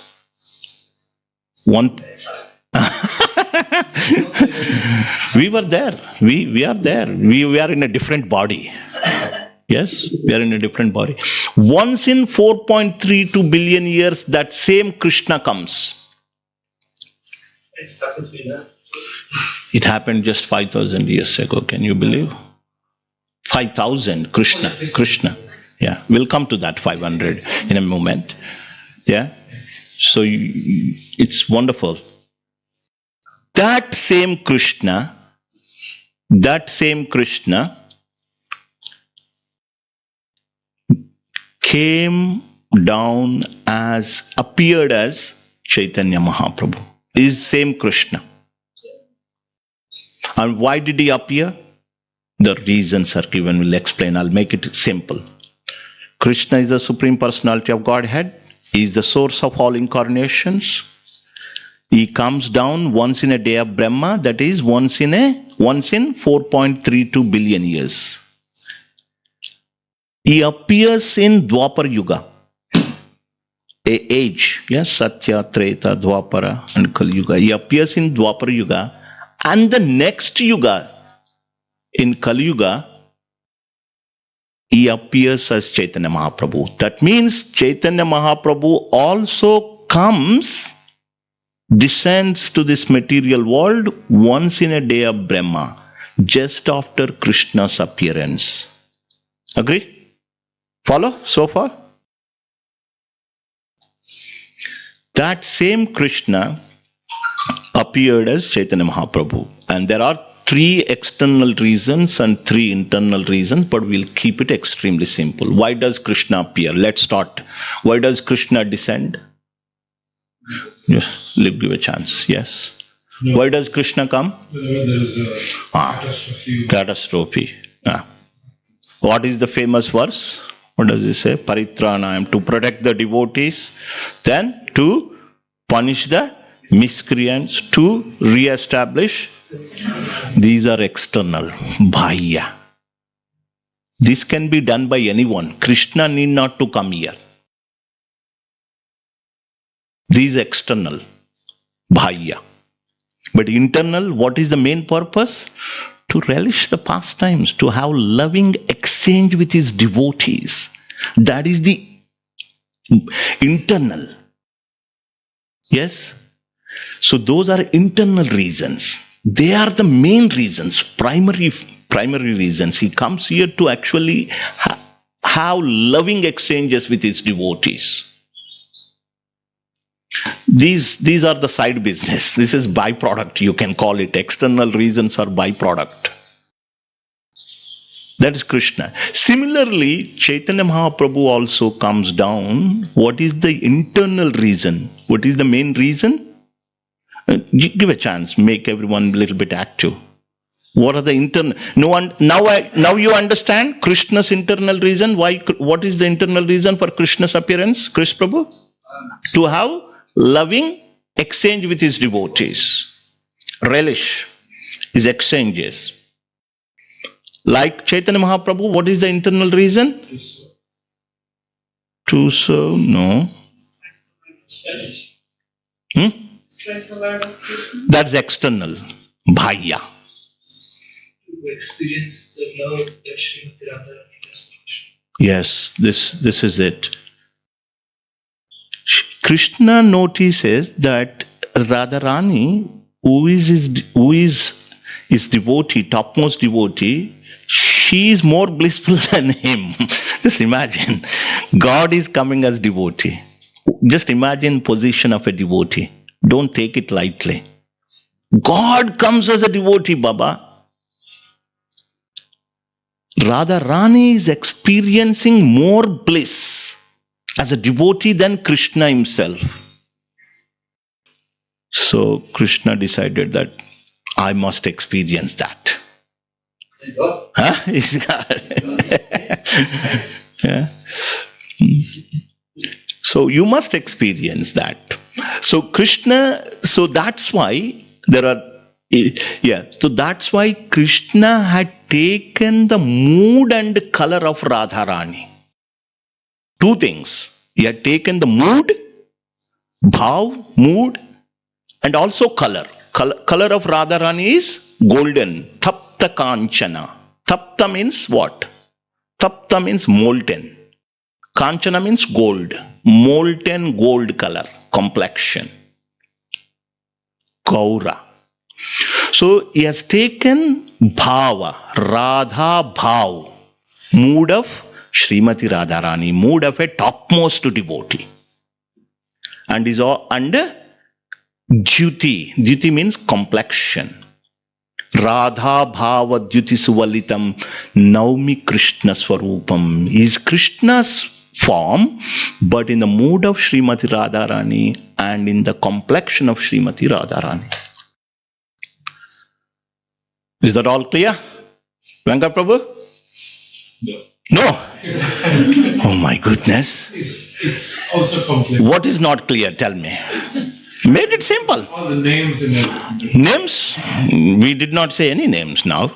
We were there. We are there. We are in a different body. Yes, we are in a different body. Once in 4.32 billion years, that same Krishna comes. It happened just 5,000 years ago. Can you believe? 5,000 Krishna. Yeah, we'll come to that 500 in a moment. Yeah, so it's wonderful. That same Krishna came down as appeared as Chaitanya Mahaprabhu. Is same Krishna. And why did he appear? The reasons are given. We'll explain. I'll make it simple. Krishna is the Supreme Personality of Godhead. He is the source of all incarnations. He comes down once in a day of Brahma, that is once in 4.32 billion years. He appears in Dwapar Yuga, a age, yes, Satya, Treta, Dwapara and Kali Yuga. He appears in Dwapar Yuga, and the next Yuga, in Kali Yuga, he appears as Chaitanya Mahaprabhu. That means Chaitanya Mahaprabhu also descends to this material world once in a day of Brahma, just after Krishna's appearance. Agree? Follow so far? That same Krishna appeared as Chaitanya Mahaprabhu. And there are 3 external reasons and 3 internal reasons, but we'll keep it extremely simple. Why does Krishna appear? Let's start. Why does Krishna descend? Yes, give a chance. Yes. No. Why does Krishna come? There is a catastrophe. What is the famous verse? What does it say? Paritranayam, to protect the devotees, then to punish the miscreants, to re-establish. These are external, bhaya. This can be done by anyone. Krishna need not to come here. These external, bhaya. But internal, what is the main purpose? To relish the pastimes, to have loving exchange with his devotees. That is the internal. Yes? So those are internal reasons. They are the main reasons, primary reasons. He comes here to actually have loving exchanges with his devotees. These are the side business. This is byproduct, you can call it. External reasons are byproduct. That is Krishna. Similarly, Chaitanya Mahaprabhu also comes down. What is the internal reason? What is the main reason? Give a chance. Make everyone a little bit active. What are the internal? Now you understand Krishna's internal reason. Why? What is the internal reason for Krishna's appearance? Krish Prabhu? To have loving exchange with his devotees. Relish his exchanges. Like Chaitanya Mahaprabhu, what is the internal reason? To serve? No. That's external. Bhaya. To experience the love that Srimati Radharani has for Krishna. Yes, this is it. Krishna notices that Radharani, who is his devotee, topmost devotee, she is more blissful than him. Just imagine, God is coming as devotee. Just imagine position of a devotee. Don't take it lightly. God comes as a devotee, Baba. Radharani is experiencing more bliss as a devotee than Krishna himself. So Krishna decided that I must experience that. Is God. Yeah. So you must experience that. So Krishna, so that's why there are, so that's why Krishna had taken the mood and color of Radharani. 2 things. He had taken the mood, bhav, mood, and also color. Color of Radharani is golden, tapta kanchana. Tapta means what? Tapta means molten. Kanchana means gold. Molten gold color, complexion. Gaura. So he has taken bhava, Radha bhav, mood of Srimati Radharani, mood of a topmost devotee. And is all under Jyuti. Jyuti means complexion. Radha bhava Jyuti suvalitam naumi Krishna swarupam. Is Krishna's form, but in the mood of Srimati Radharani and in the complexion of Srimati Radharani. Is that all clear? Venkat Prabhu? No. Oh my goodness. It's also complex. What is not clear? Tell me. Made it simple. All the names and everything. Names? We did not say any names now.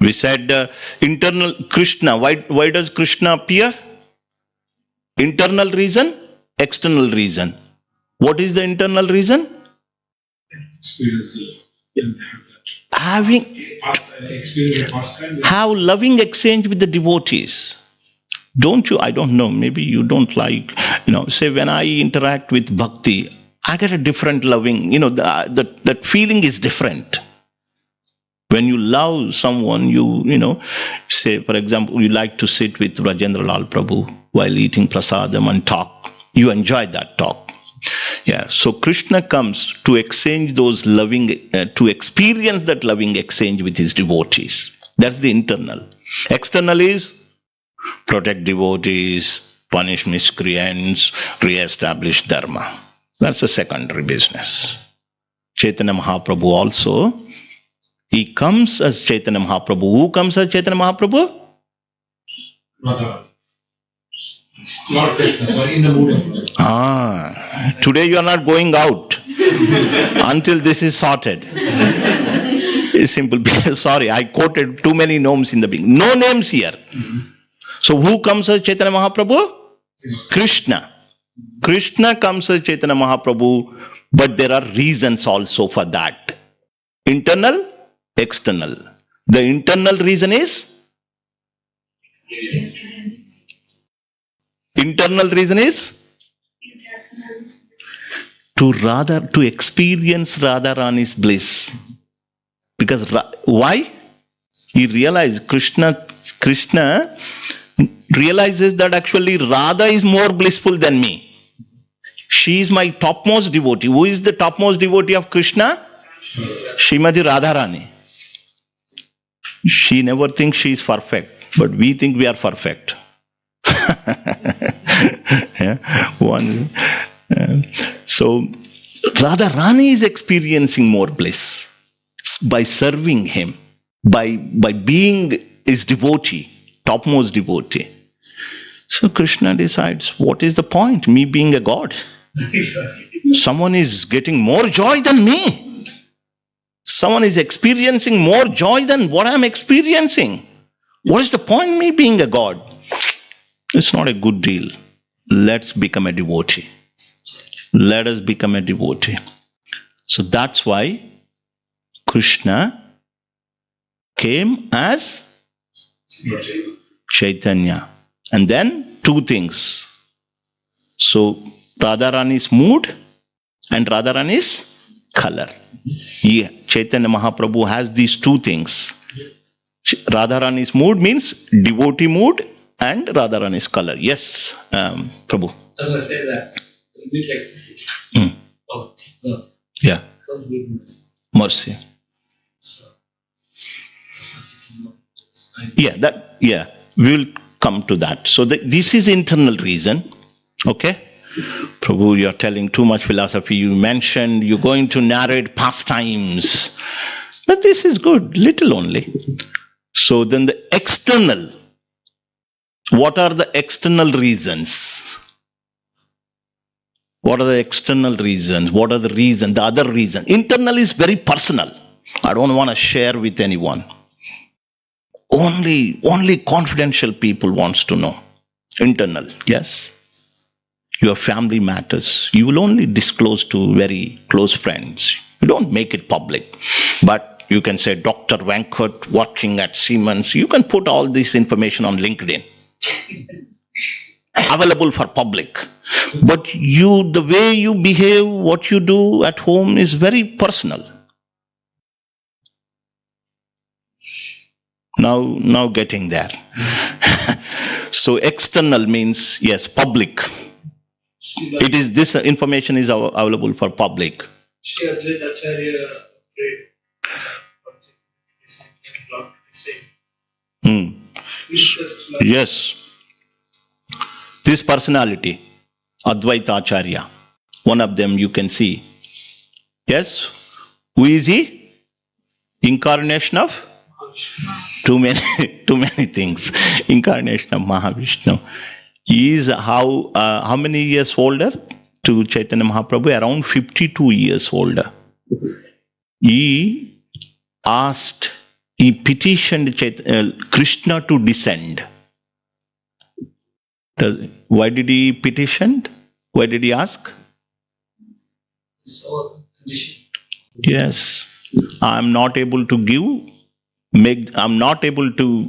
We said internal Krishna. Why does Krishna appear? Internal reason, external reason. What is the internal reason? Experience and have that. Have loving exchange with the devotees. Don't you? I don't know. Maybe you don't like, say when I interact with bhakti, I get a different loving, that feeling is different. When you love someone, say, for example, you like to sit with Rajendra Lal Prabhu while eating prasadam and talk. You enjoy that talk. Yeah. So Krishna comes to exchange those loving, to experience that loving exchange with his devotees. That's the internal. External is protect devotees, punish miscreants, re-establish dharma. That's a secondary business. Chaitanya Mahaprabhu also, he comes as Chaitanya Mahaprabhu. Who comes as Chaitanya Mahaprabhu? Radharani. Lord Krishna, sorry, in the mood of Lord. Today you are not going out until this is sorted. It's simple. Sorry, I quoted too many names in the beginning. No names here. So who comes as Chaitanya Mahaprabhu? Krishna. Krishna comes as Chaitanya Mahaprabhu, but there are reasons also for that. Internal, external. The internal reason is? Internal reason is? To experience Radharani's bliss. Because why? He realized, Krishna realizes that actually Radha is more blissful than me. She is my topmost devotee. Who is the topmost devotee of Krishna? Srimati Radharani. She never thinks she is perfect, but we think we are perfect. So Radharani is experiencing more bliss by serving him, by being his devotee, topmost devotee. So Krishna decides, what is the point? Me being a god. Someone is getting more joy than me. Someone is experiencing more joy than what I am experiencing. What is the point me being a god? It's not a good deal. Let's become a devotee. Let us become a devotee. So that's why Krishna came as Chaitanya. And then two things. So Radharani's mood and Radharani's color. Chaitanya Mahaprabhu has these two things. Radharani's mood means devotee mood and Radharani's color. Yes, Prabhu. I was going to say that complete ecstasy of love comes with mercy. Mercy. So that's what he's saying. We will come to that. So this is internal reason. Okay? Prabhu, you are telling too much philosophy. You mentioned you're going to narrate pastimes. But this is good, little only. So then the external. What are the external reasons? What are the external reasons? What are the reasons? The other reason. Internal is very personal. I don't want to share with anyone. Only confidential people wants to know. Internal, yes. Your family matters. You will only disclose to very close friends. You don't make it public. But you can say Dr. Venkat working at Siemens. You can put all this information on LinkedIn. Available for public. But the way you behave, what you do at home is very personal. Now getting there. So external means, yes, public. This information is available for public. Shri Advaita Acharya prayed blocked the same. Yes. This personality, Advaita Acharya, one of them you can see. Yes? Who is he? Incarnation of? Too many things. Incarnation of Mahavishnu. He is how many years older to Chaitanya Mahaprabhu? Around 52 years older. He petitioned Krishna to descend. Why did he petition? Why did he ask? Yes. I'm not able to I'm not able to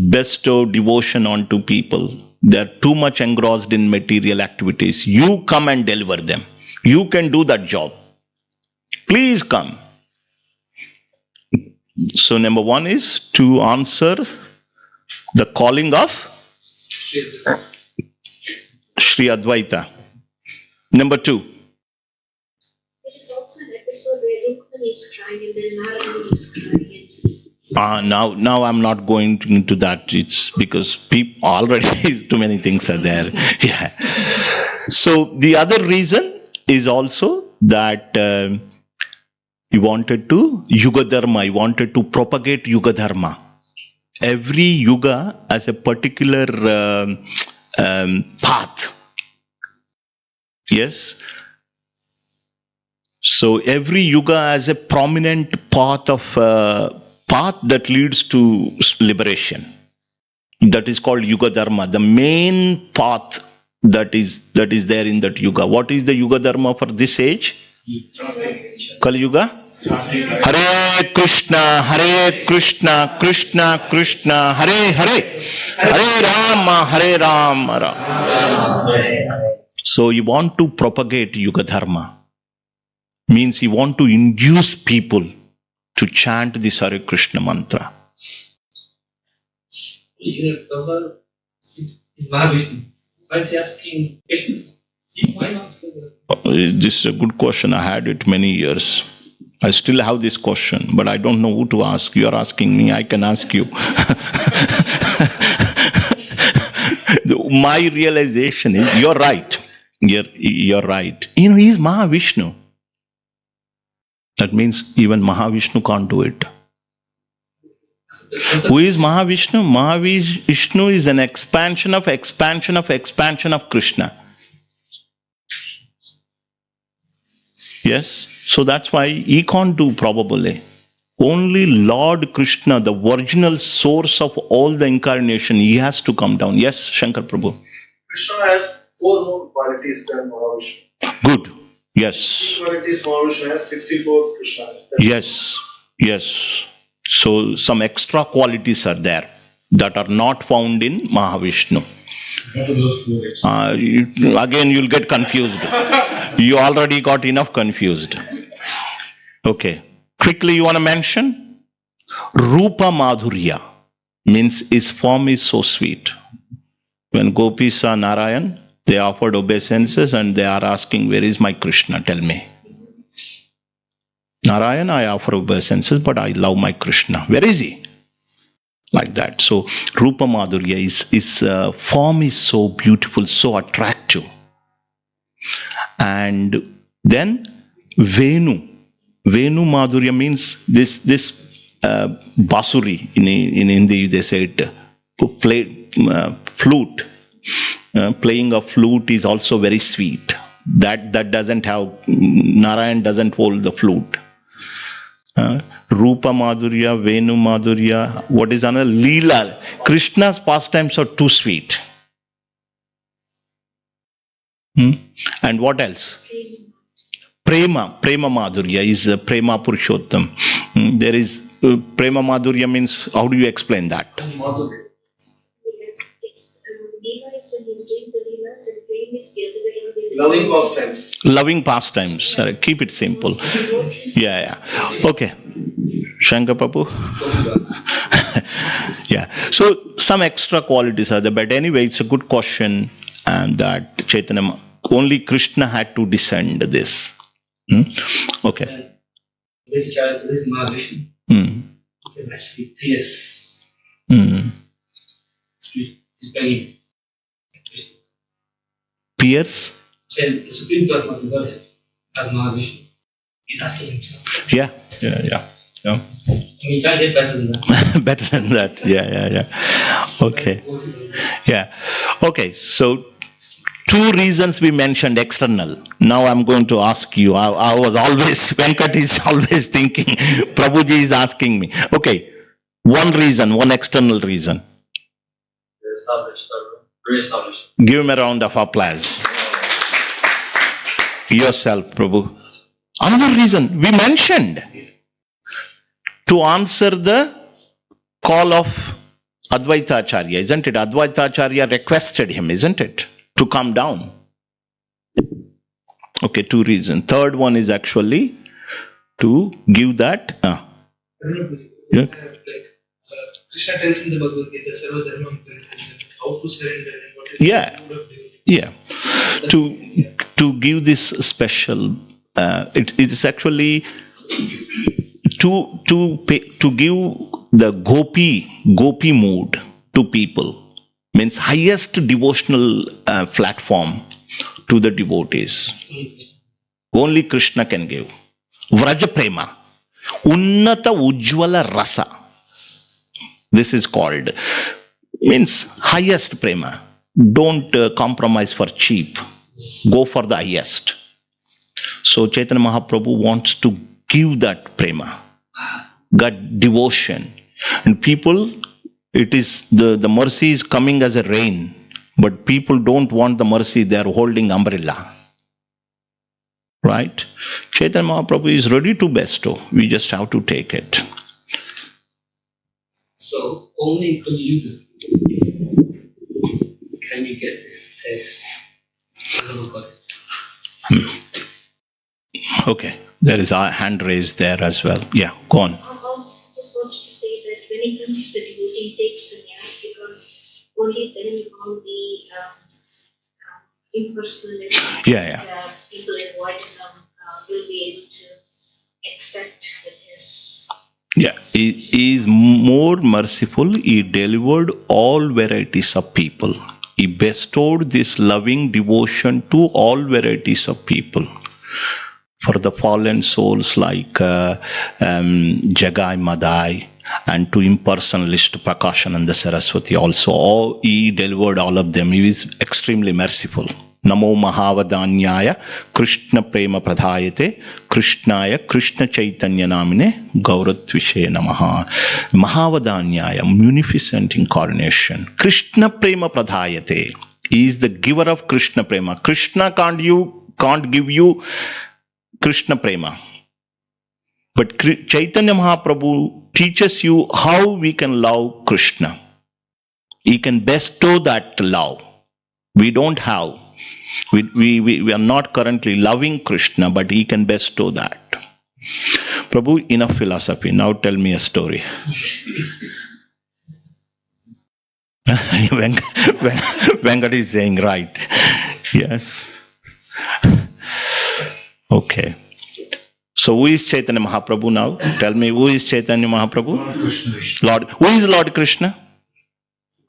bestow devotion onto people. They're too much engrossed in material activities. You come and deliver them. You can do that job. Please come. So number one is to answer the calling of Sri Advaita. Number two. There is also an episode where Rukmani is crying and then Narayana is crying. Now I'm not going into that. It's because people already too many things are there. Yeah. So the other reason is also that he wanted to Yuga Dharma. He wanted to propagate Yuga Dharma. Every Yuga has a particular path. Yes. So every Yuga has a prominent path that leads to liberation. That is called Yuga Dharma. The main path that is there in that Yuga. What is the Yuga Dharma for this age? Kali Yuga? Hare Krishna, Krishna Krishna, Hare Hare, Hare Rama, Rama. So you want to propagate Yuga Dharma. Means you want to induce people to chant this Hare Krishna mantra. Gaura is Mahavishnu. Why is he asking Krishna? Why not? This is a good question. I had it many years. I still have this question, but I don't know who to ask. You are asking me, I can ask you. My realization is, you're right. You're right. He is Mahavishnu. That means even Mahavishnu can't do it. Who is Mahavishnu? Mahavishnu is an expansion of Krishna. Yes? So that's why he can't do probably. Only Lord Krishna, the original source of all the incarnation, he has to come down. Yes, Shankar Prabhu. Krishna has 4 more qualities than Mahavishnu. Good. Yes. 3 qualities Mahavishnu has, 64 Krishna has. Yes. So some extra qualities are there that are not found in Mahavishnu. Again, you'll get confused. You already got enough confused. Okay. Quickly, you want to mention? Rupa Madhurya means his form is so sweet. When gopis saw Narayan, they offered obeisances and they are asking, where is my Krishna? Tell me. Narayan, I offer obeisances, but I love my Krishna. Where is he? Like that. So, Rupa Madhurya, his form is so beautiful, so attractive. And then Venu Madhurya means this basuri. In Hindi they say it, flute. Playing a flute is also very sweet. That doesn't have, Narayan doesn't hold the flute. Rupa Madhurya, Venu Madhurya, what is another? Leela. Krishna's pastimes are too sweet. And what else? Prema Madhurya is Prema Purushottam. There is Prema Madhurya means, how do you explain that? Because it's Leela is when he's doing the Leelas and Prem is the other way around. Loving pastimes. Loving pastimes. Keep it simple. Yeah. Okay. Shankar Prabhu. Yeah. So some extra qualities are there, but anyway, it's a good question, and that Chaitanya, only Krishna had to descend this. Okay. This child is Mahavishnu. You can actually pierce. He's begging. Peers? Saying the Supreme Personality of Godhead, as Mahavishnu, is asking himself. Yeah. I mean, try to get better than that. Better than that. Yeah. Okay. Yeah. Okay. So 2 reasons we mentioned external. Now I'm going to ask you. I was always, Venkat is always thinking, Prabhuji is asking me. Okay. 1 reason, 1 external reason. Re-establish. Give him a round of applause. Yourself, Prabhu. Another reason we mentioned. To answer the call of Advaita Acharya, isn't it? Advaita Acharya requested him, isn't it? To come down. Okay, 2 reasons. 3rd one is actually to give that. Yeah. Krishna tells in the Bhagavad Gita, Sarva Dharmam Parityajya, how to surrender and what is Yeah. To give this special, it is actually to give the gopi mood to people, means highest devotional platform to the devotees. Only Krishna can give. Vraja prema, unnata ujjvala rasa. This is called, means highest prema. Don't compromise for cheap. Go for the highest. So Chaitanya Mahaprabhu wants to give that prema, that devotion. And people, it is the mercy is coming as a rain, but people don't want the mercy, they are holding umbrella. Right? Chaitanya Mahaprabhu is ready to bestow. We just have to take it. So only from you can you get this taste. I never got it. Okay, there is a hand raised there as well. Yeah, go on. I also just wanted to say that when it comes to the devotee, it takes sannyas because only then all the impersonal and people in voidism will be able to accept with his. Yeah, he is more merciful. He delivered all varieties of people. He bestowed this loving devotion to all varieties of people. For the fallen souls like Jagai Madai, and to impersonalist Prakashananda Saraswati also. He delivered all of them. He is extremely merciful. Namo Mahavadanyaya Krishna Prema Pradhayate Krishnaya Krishna Caitanya Namine Gauratvishaya Namaha. Mahavadanyaya, munificent incarnation. Krishna Prema Pradhayate. He is the giver of Krishna Prema. Krishna can't give you Krishna Prema. But Chaitanya Mahaprabhu teaches you how we can love Krishna. He can bestow that love. We don't have. We are not currently loving Krishna, but he can bestow that. Prabhu, enough philosophy. Now tell me a story. Venkat is saying right. Yes. Okay. So who is Chaitanya Mahaprabhu now? Tell me, who is Chaitanya Mahaprabhu? Lord. Who is Lord Krishna?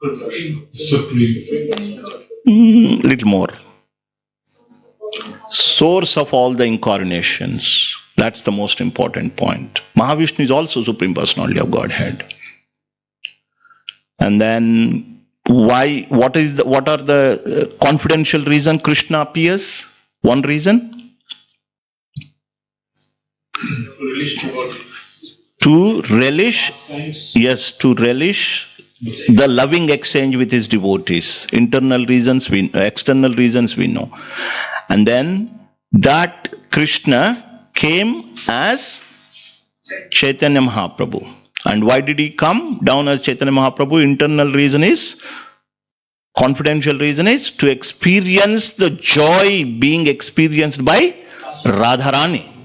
Supreme. Little more. Source of all the incarnations. That's the most important point. Mahavishnu is also Supreme Personality of Godhead. And then why? What are the confidential reason Krishna appears? One reason. To relish, yes, to relish the loving exchange with his devotees. Internal reasons external reasons we know. And then that Krishna came as Chaitanya Mahaprabhu. And why did he come down as Chaitanya Mahaprabhu? Internal reason is, confidential reason is to experience the joy being experienced by Radharani.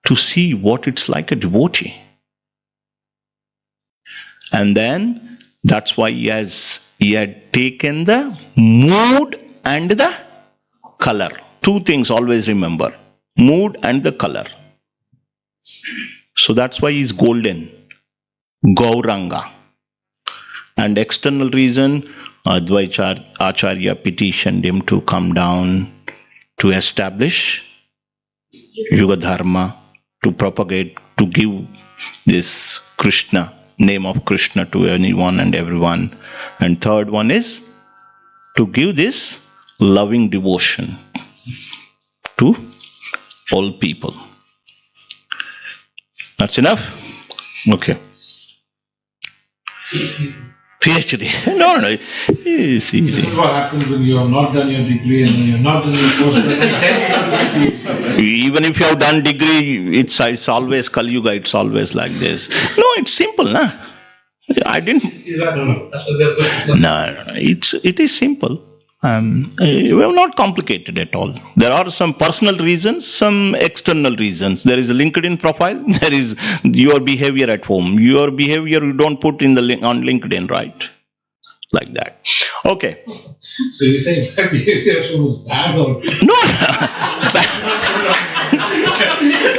To see what it's like a devotee. And then that's why he had taken the mood and the color. 2 things always remember. Mood and the color. So that's why he's golden. Gauranga. And external reason, Advaita Acharya petitioned him to come down to establish Yuga Dharma, to propagate, to give this Krishna, name of Krishna to anyone and everyone. And third one is to give this loving devotion to all people. That's enough? Okay. PhD. No, it's easy. This is what happens when you have not done your degree and when you have not done your postgraduate. Even if you have done degree, it's always Kali Yuga, it's always like this. No, it's simple, nah. I didn't. No, it is simple. We have not complicated at all. There are some personal reasons, some external reasons. There is a LinkedIn profile. There is your behavior at home. Your behavior you don't put in on LinkedIn, right? Like that. Okay. So you say my behavior at home was bad or? No.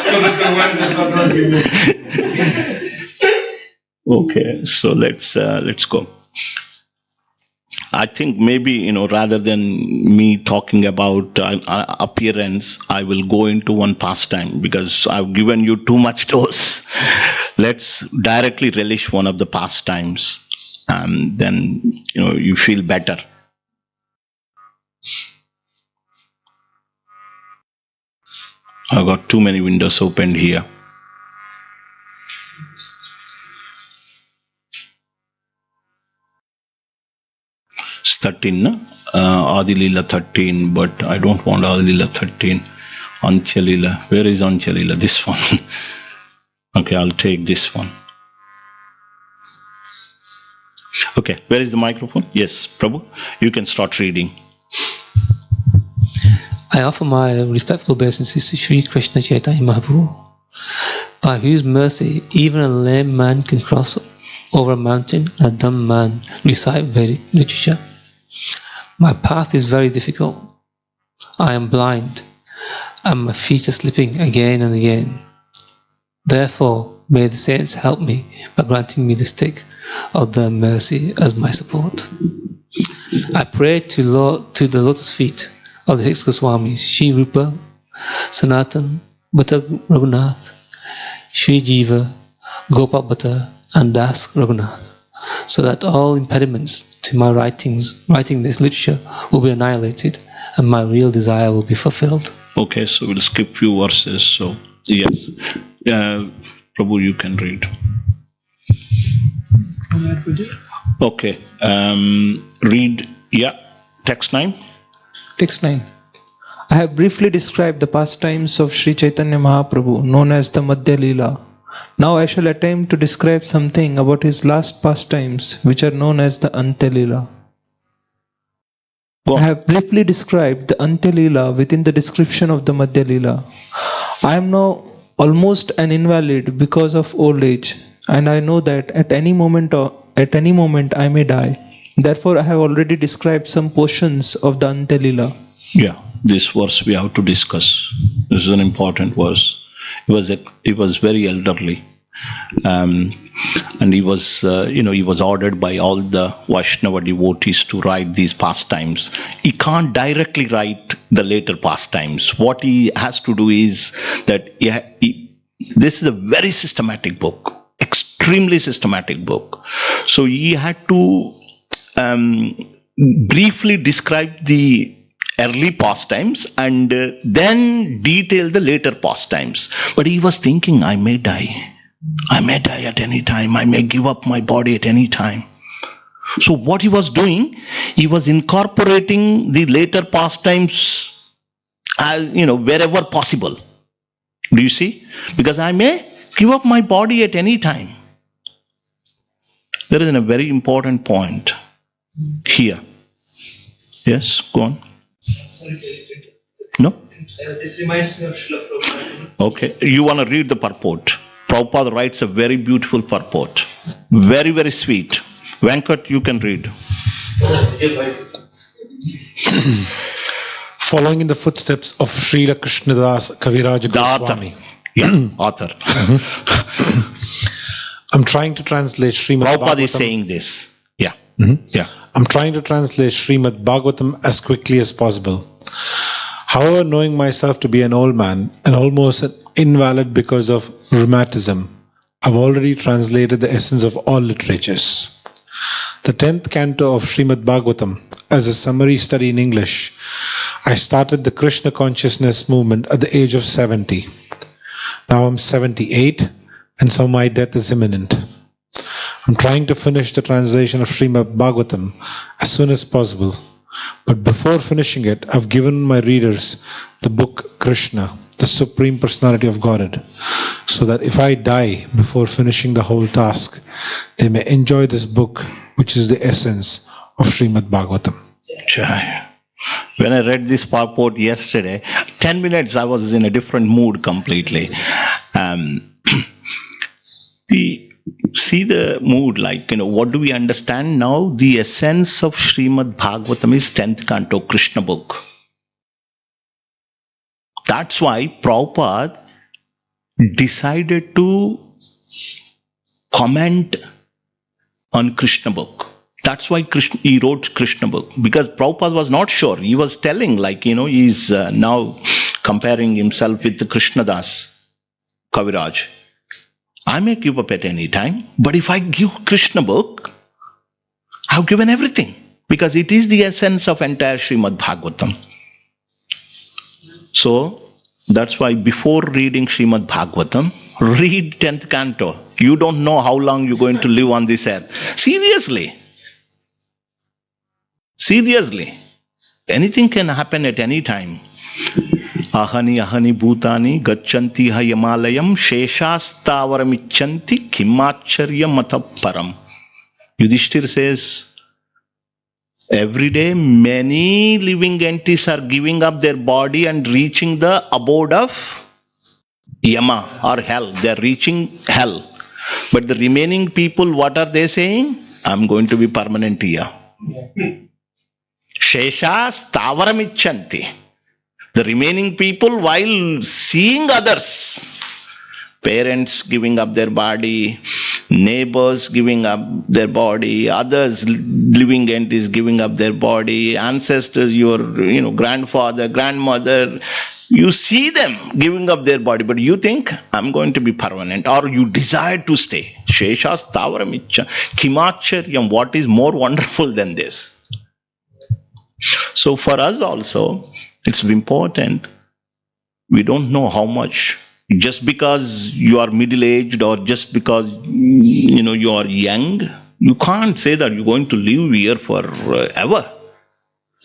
So that the word does not give me. Okay. So let's go. I think maybe, rather than me talking about appearance, I will go into one pastime because I've given you too much dose. Let's directly relish one of the pastimes and then, you feel better. I've got too many windows opened here. It's 13, no? Adi Leela 13, but I don't want Adi Leela 13. Antya Leela. Where is Antya Leela? This one. Okay, I'll take this one. Okay, where is the microphone? Yes, Prabhu, you can start reading. I offer my respectful obeisances to Sri Krishna Chaitanya Mahaprabhu, by whose mercy even a lame man can cross over a mountain and a dumb man recite Vedic literature. My path is very difficult. I am blind, and my feet are slipping again and again. Therefore, may the saints help me by granting me the stick of their mercy as my support. I pray to the lotus feet of the 6 Goswamis, Sri Rupa, Sanatan, Bhatta Raghunath, Sri Jiva, Gopal Bhatta, and Das Raghunath, so that all impediments to my writing this literature will be annihilated and my real desire will be fulfilled. Okay, so we'll skip few verses. So, yes. Prabhu, you can read. Okay. Read, text 9. Text 9. I have briefly described the pastimes of Sri Chaitanya Mahaprabhu, known as the Madhya Leela. Now I shall attempt to describe something about his last pastimes, which are known as the Antya Leela. I have briefly described the Antya Leela within the description of the Madhya Leela. I am now almost an invalid because of old age, and I know that at any moment I may die. Therefore, I have already described some portions of the Antya Leela. Yeah, this verse we have to discuss. This is an important verse. He was very elderly, and he was, he was ordered by all the Vaishnava devotees to write these pastimes. He can't directly write the later pastimes. What he has to do is that this is a very systematic book, extremely systematic book. So he had to briefly describe the early pastimes and then detail the later pastimes. But he was thinking, I may die. I may die at any time. I may give up my body at any time. So what he was doing, he was incorporating the later pastimes as, wherever possible. Do you see? Because I may give up my body at any time. There is a very important point here. Yes, go on. Sorry to interrupt. No? This reminds me of Srila Prabhupada. Okay, you want to read the purport. Prabhupada writes a very beautiful purport. Very, very sweet. Venkat, you can read. Following in the footsteps of Srila Krishnadas Kaviraj Goswami. Author. I'm trying to translate Srimad Prabhupada Bhagavatam. is saying this. Yeah. Yeah. I'm trying to translate Srimad Bhagavatam as quickly as possible. However, knowing myself to be an old man and almost an invalid because of rheumatism, I've already translated the essence of all literatures. The 10th canto of Srimad Bhagavatam as a summary study in English. I started the Krishna consciousness movement at the age of 70. Now I'm 78 and so my death is imminent. I'm trying to finish the translation of Srimad Bhagavatam as soon as possible. But before finishing it, I've given my readers the book Krishna, the Supreme Personality of Godhead, so that if I die before finishing the whole task, they may enjoy this book, which is the essence of Srimad Bhagavatam. Jai. When I read this purport yesterday, 10 minutes I was in a different mood completely. See the mood, like, what do we understand now? The essence of Srimad Bhagavatam is 10th canto, Krishna book. That's why Prabhupada decided to comment on Krishna book. That's why he wrote Krishna book, because Prabhupada was not sure. He was telling, he's now comparing himself with the Krishnadas Kaviraj. I may give up at any time, but if I give Krishna book, I've given everything, because it is the essence of entire Srimad Bhagavatam. So that's why before reading Srimad Bhagavatam, read 10th canto. You don't know how long you're going to live on this earth. Seriously. Anything can happen at any time. Ahani bhutani gacchanti ha yamalayam sheshastavaramichanti kimacharya mataparam. Yudhishthir says, every day many living entities are giving up their body and reaching the abode of Yama or hell. They are reaching hell. But the remaining people, what are they saying? I'm going to be permanent here. Sheshastavaramichanti. The remaining people, while seeing others, parents giving up their body, neighbors giving up their body, others, living entities giving up their body, ancestors, your grandfather, grandmother, you see them giving up their body, but you think, I'm going to be permanent, or you desire to stay. Sheshastavaramichanti. Kimacharyam. What is more wonderful than this? So for us also, it's important. We don't know how much. Just because you are middle-aged or just because you are young, you can't say that you're going to live here forever.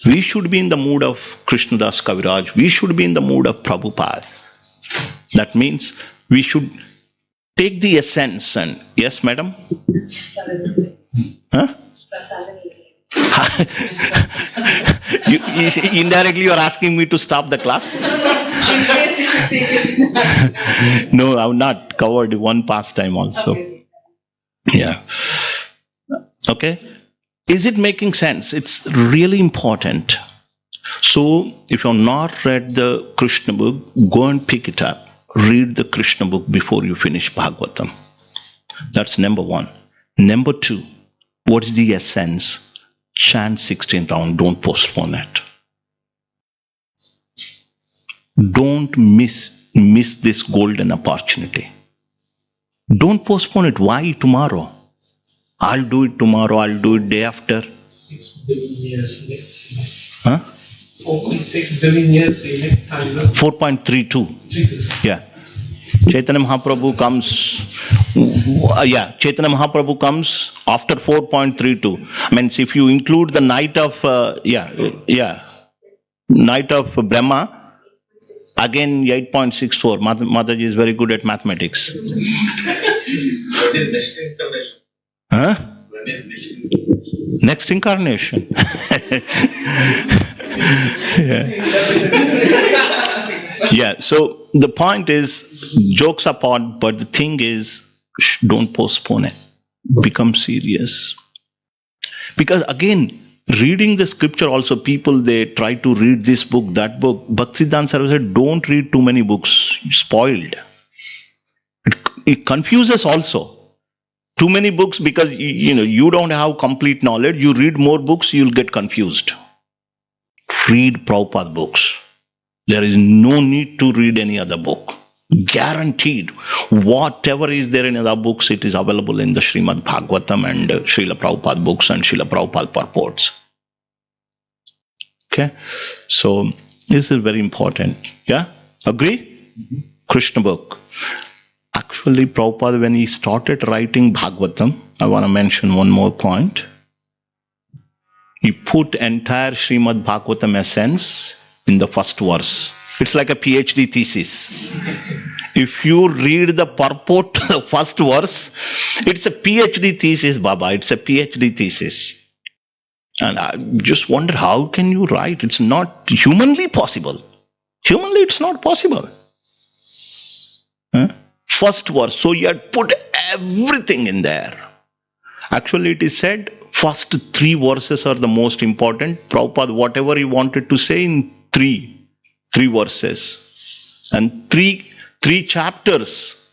We should be in the mood of Krishnadas Kaviraj. We should be in the mood of Prabhupada. That means we should take the essence and... Yes, madam? Huh? Indirectly you are asking me to stop the class? No, I have not covered one pastime also. Yeah. Okay. Is it making sense? It's really important. So if you have not read the Krishna book, go and pick it up. Read the Krishna book before you finish Bhagavatam. That's number one. Number two, what is the essence? Chant 16 rounds. Don't postpone it. Don't miss this golden opportunity. Don't postpone it. Why tomorrow? I'll do it tomorrow. I'll do it day after. 6 billion years next Huh? 4.6 billion years next time. 4.32. Yeah. Chaitanya Mahaprabhu comes. Chaitanya Mahaprabhu comes after 4.32. I mean, if you include the night of night of Brahma, again 8.64. Mataji is very good at mathematics. What is next incarnation? Huh? When is Next next incarnation? incarnation. Yeah. So the point is, jokes apart, but the thing is, don't postpone it. Become serious. Because again, reading the scripture also, people, they try to read this book, that book. Bhaktisiddhanta Saraswati said, don't read too many books. You're spoiled. It confuses also. Too many books because you don't have complete knowledge. You read more books, you'll get confused. Read Prabhupada books. There is no need to read any other book. Guaranteed. Whatever is there in other books, it is available in the Srimad Bhagavatam and Srila Prabhupada books and Srila Prabhupada purports. Okay? So, this is very important. Yeah? Agree? Krishna book. Actually, Prabhupada, when he started writing Bhagavatam, I want to mention one more point. He put entire Srimad Bhagavatam essence in the first verse. It's like a PhD thesis. If you read the purport, the first verse, it's a PhD thesis, Baba. It's a PhD thesis. And I just wonder, how can you write? It's not humanly possible. Humanly, it's not possible. Huh? First verse. So you had put everything in there. Actually, it is said, first 3 verses are the most important. Prabhupada, whatever he wanted to say in three verses. And three chapters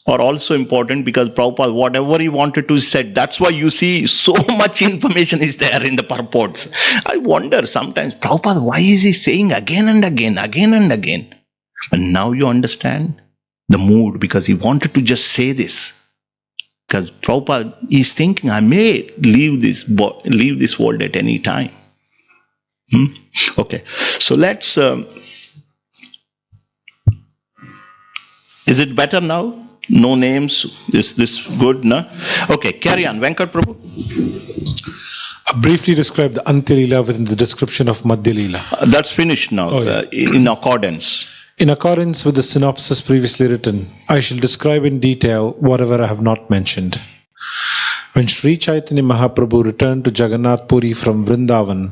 are also important because Prabhupada, whatever he wanted to say, that's why you see so much information is there in the purports. I wonder sometimes, Prabhupada, why is he saying again and again? But now you understand the mood, because he wanted to just say this. Because Prabhupada is thinking, I may leave this world at any time. Okay, so let's... is it better now? No names? Is this good? No? Okay, carry on. Venkat Prabhu. I briefly describe the Antya Leela within the description of Madhya Leela. That's finished now, in accordance. In accordance with the synopsis previously written, I shall describe in detail whatever I have not mentioned. When Sri Chaitanya Mahaprabhu returned to Jagannath Puri from Vrindavan,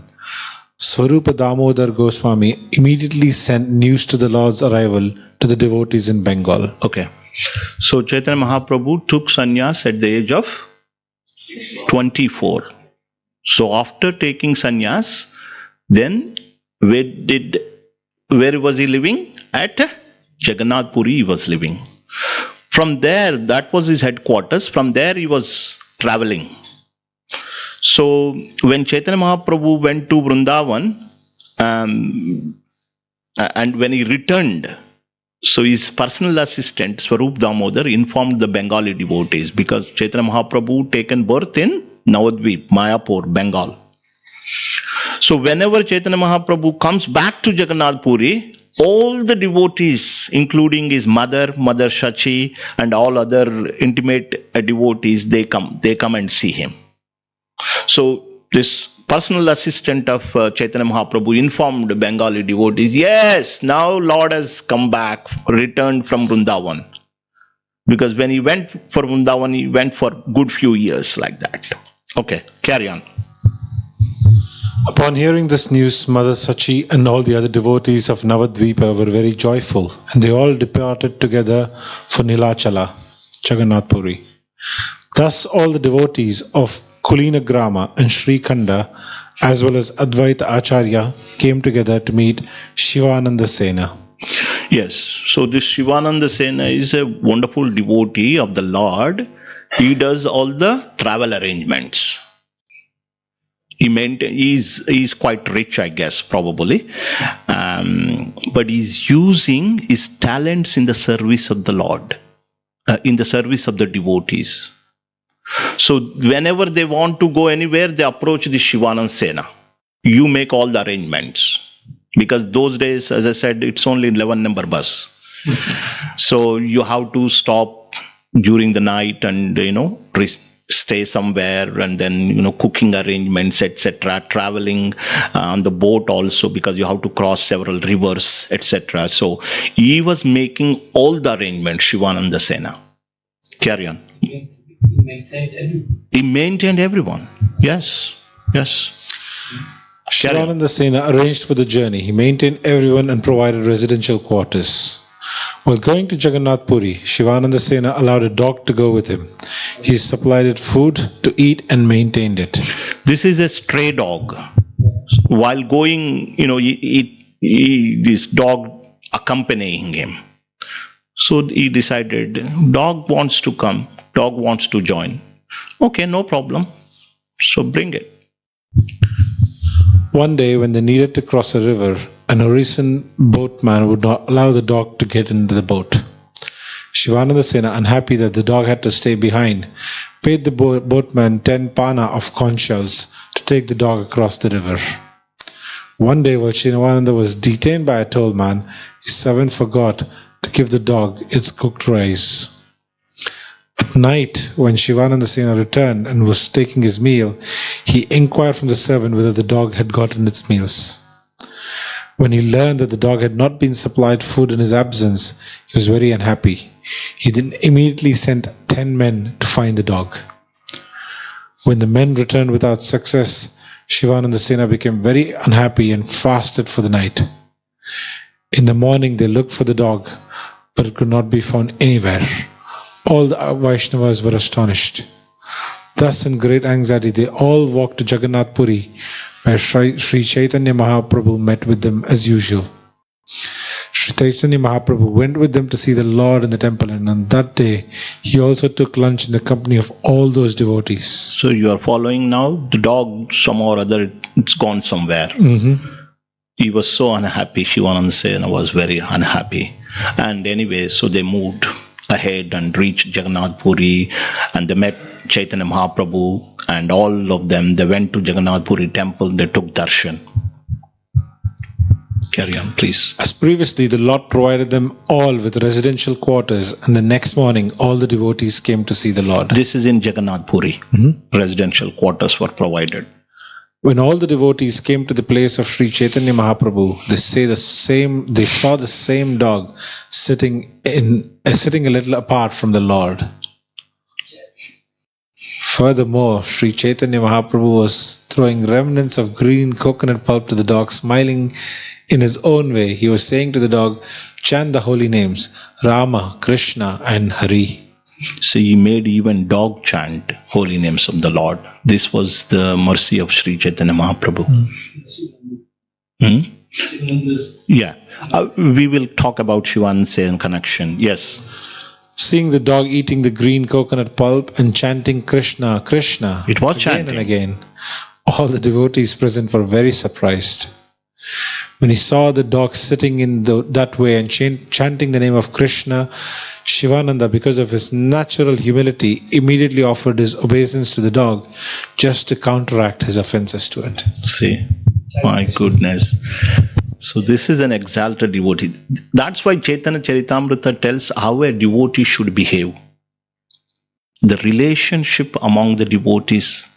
Swarupa Damodar Goswami immediately sent news to the Lord's arrival to the devotees in Bengal. Okay. So Chaitanya Mahaprabhu took sannyas at the age of 24. So after taking sannyas, then where was he living? At Jagannath Puri he was living. From there, that was his headquarters. From there he was traveling. So when Chaitanya Mahaprabhu went to Vrindavan, and when he returned, so his personal assistant Swarup Damodar informed the Bengali devotees, because Chaitanya Mahaprabhu taken birth in Navadvip, Mayapur, Bengal. So whenever Chaitanya Mahaprabhu comes back to Jagannath Puri, all the devotees, including his mother Shachi, and all other intimate devotees, they come and see him. So this personal assistant of Chaitanya Mahaprabhu informed the Bengali devotees, yes, now Lord has come back, returned from Vrindavan. Because when he went for Vrindavan, he went for good few years like that. Okay, carry on. Upon hearing this news, Mother Sachi and all the other devotees of Navadvipa were very joyful, and they all departed together for Nilachala, Jagannath Puri. Thus all the devotees of Kulina Grama and Sri Khanda, as well as Advaita Acharya, came together to meet Shivananda Sena. Yes, so this Shivananda Sena is a wonderful devotee of the Lord. He does all the travel arrangements. He's quite rich, I guess, probably. But he's using his talents in the service of the Lord, in the service of the devotees. So whenever they want to go anywhere, they approach the Shivananda Sena. You make all the arrangements. Because those days, as I said, it's only 11 number bus. So you have to stop during the night and, stay somewhere, and then, cooking arrangements, etc. Traveling on the boat also, because you have to cross several rivers, etc. So he was making all the arrangements, Shivananda Sena. Carry on. He maintained everyone. Yes. Shivananda Sena arranged for the journey. He maintained everyone and provided residential quarters. While going to Jagannath Puri, Shivananda Sena allowed a dog to go with him. He supplied it food to eat and maintained it. This is a stray dog. While going, this dog accompanying him. So he decided, dog wants to come, dog wants to join. Okay, no problem. So bring it. One day, when they needed to cross a river, an Orisen boatman would not allow the dog to get into the boat. Shivananda Sena, unhappy that the dog had to stay behind, paid the boatman 10 pana of conch shells to take the dog across the river. One day, while Shivananda was detained by a toll man, his servant forgot to give the dog its cooked rice. At night, when Shivananda Sena returned and was taking his meal, he inquired from the servant whether the dog had gotten its meals. When he learned that the dog had not been supplied food in his absence, he was very unhappy. He then immediately sent 10 men to find the dog. When the men returned without success, Shivananda Sena became very unhappy and fasted for the night. In the morning, they looked for the dog, but it could not be found anywhere. All the Vaishnavas were astonished. Thus, in great anxiety, they all walked to Jagannath Puri, where Sri Caitanya Mahaprabhu met with them as usual. Sri Chaitanya Mahaprabhu went with them to see the Lord in the temple, and on that day, he also took lunch in the company of all those devotees. So you are following now? The dog, somehow or other, it's gone somewhere. He was so unhappy. Shivananda Sena was very unhappy. And anyway, so they moved ahead and reached Jagannath Puri, and they met Chaitanya Mahaprabhu, and all of them, they went to Jagannath Puri temple, they took darshan. Carry on, please. As previously, the Lord provided them all with residential quarters, and the next morning, all the devotees came to see the Lord. This is in Jagannath Puri. Residential quarters were provided. When all the devotees came to the place of Sri Chaitanya Mahaprabhu, they saw the same dog sitting a little apart from the Lord. Furthermore, Sri Chaitanya Mahaprabhu was throwing remnants of green coconut pulp to the dog, smiling in his own way. He was saying to the dog, "Chant the holy names, Rama, Krishna and Hari." So he made even dog chant holy names of the Lord. This was the mercy of Sri Chaitanya Mahaprabhu. Yeah. We will talk about Shivananda Sena connection. Yes. Seeing the dog eating the green coconut pulp and chanting Krishna, Krishna, it was again chanting. And again, all the devotees present were very surprised. When he saw the dog sitting in that way and chanting the name of Krishna, Shivananda, because of his natural humility, immediately offered his obeisance to the dog just to counteract his offenses to it. See, my goodness. So this is an exalted devotee. That's why Chaitanya Charitamrita tells how a devotee should behave. The relationship among the devotees,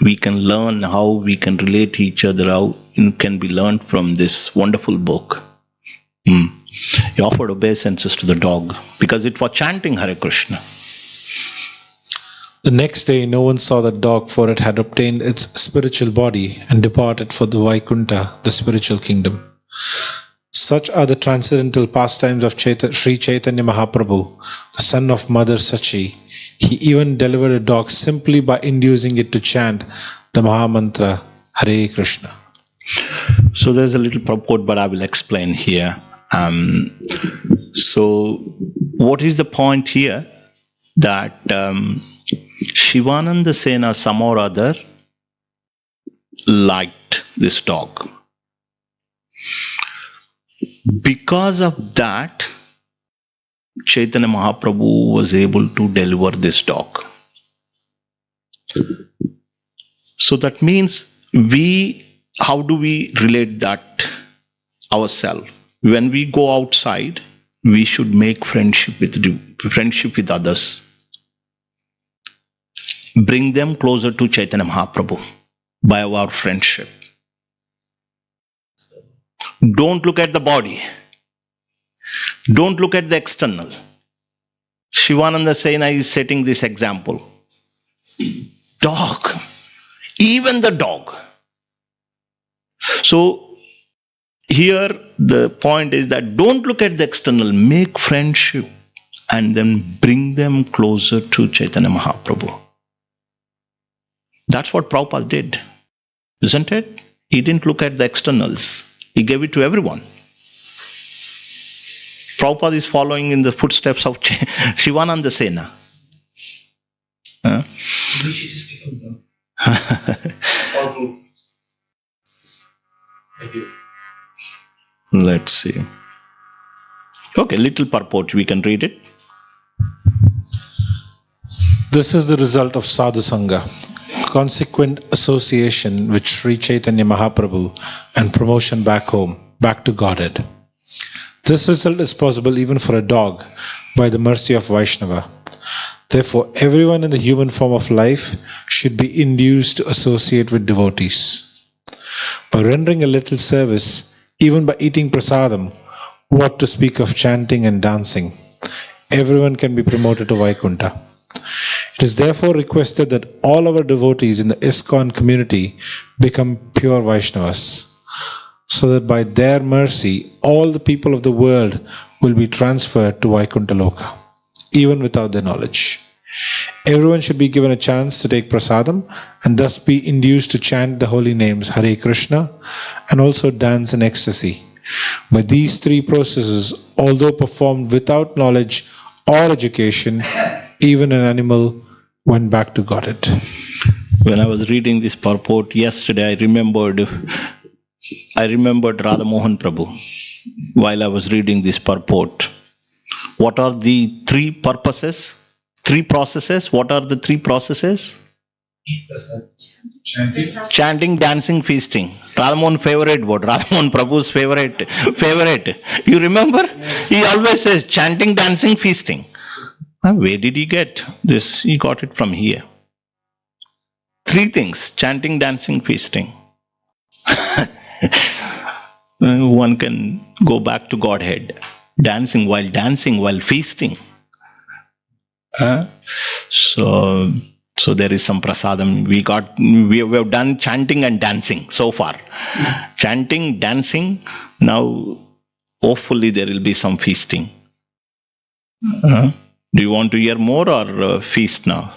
we can learn how we can relate to each other, how it can be learned from this wonderful book. He offered obeisances to the dog because it was chanting Hare Krishna. The next day, no one saw the dog, for it had obtained its spiritual body and departed for the Vaikunta, the spiritual kingdom. Such are the transcendental pastimes of Sri Chaitanya Mahaprabhu, the son of Mother Sachi. He even delivered a dog simply by inducing it to chant the Mahamantra Hare Krishna. So there's a little purport, but I will explain here. So what is the point here? That Shivananda Sena somehow or other liked this dog. Because of that, Chaitanya Mahaprabhu was able to deliver this dog. So that means how do we relate that ourselves? When we go outside, we should make friendship with others. Bring them closer to Chaitanya Mahaprabhu by our friendship. Don't look at the body. Don't look at the external. Shivananda Sena is setting this example. Dog. Even the dog. So here the point is that don't look at the external. Make friendship and then bring them closer to Chaitanya Mahaprabhu. That's what Prabhupada did. Isn't it? He didn't look at the externals. He gave it to everyone. Prabhupada is following in the footsteps of Shivananda Sena. We should just become them. All good. Thank you. Let's see. Okay, little purport. We can read it. This is the result of sadhu sangha, consequent association with Sri Chaitanya Mahaprabhu and promotion back home, back to Godhead. This result is possible even for a dog by the mercy of Vaishnava. Therefore, everyone in the human form of life should be induced to associate with devotees. By rendering a little service, even by eating prasadam, what to speak of chanting and dancing, everyone can be promoted to Vaikuntha. It is therefore requested that all our devotees in the ISKCON community become pure Vaishnavas, so that by their mercy, all the people of the world will be transferred to Vaikuntha Loka, even without their knowledge. Everyone should be given a chance to take prasadam and thus be induced to chant the holy names Hare Krishna and also dance in ecstasy. By these three processes, although performed without knowledge or education, even an animal went back to Godhead. When I was reading this purport yesterday, I remembered Radha Mohan Prabhu while I was reading this purport. What are the three purposes? Three processes? What are the three processes? Chanting, dancing, feasting. Radha Mohan favorite word. Radha Mohan Prabhu's favorite. You remember? He always says chanting, dancing, feasting. Where did he get this? He got it from here. Three things: chanting, dancing, feasting. One can go back to Godhead. Dancing while feasting. So there is some prasadam. We have done chanting and dancing so far. Chanting, dancing. Now, hopefully, there will be some feasting. Do you want to hear more or feast now?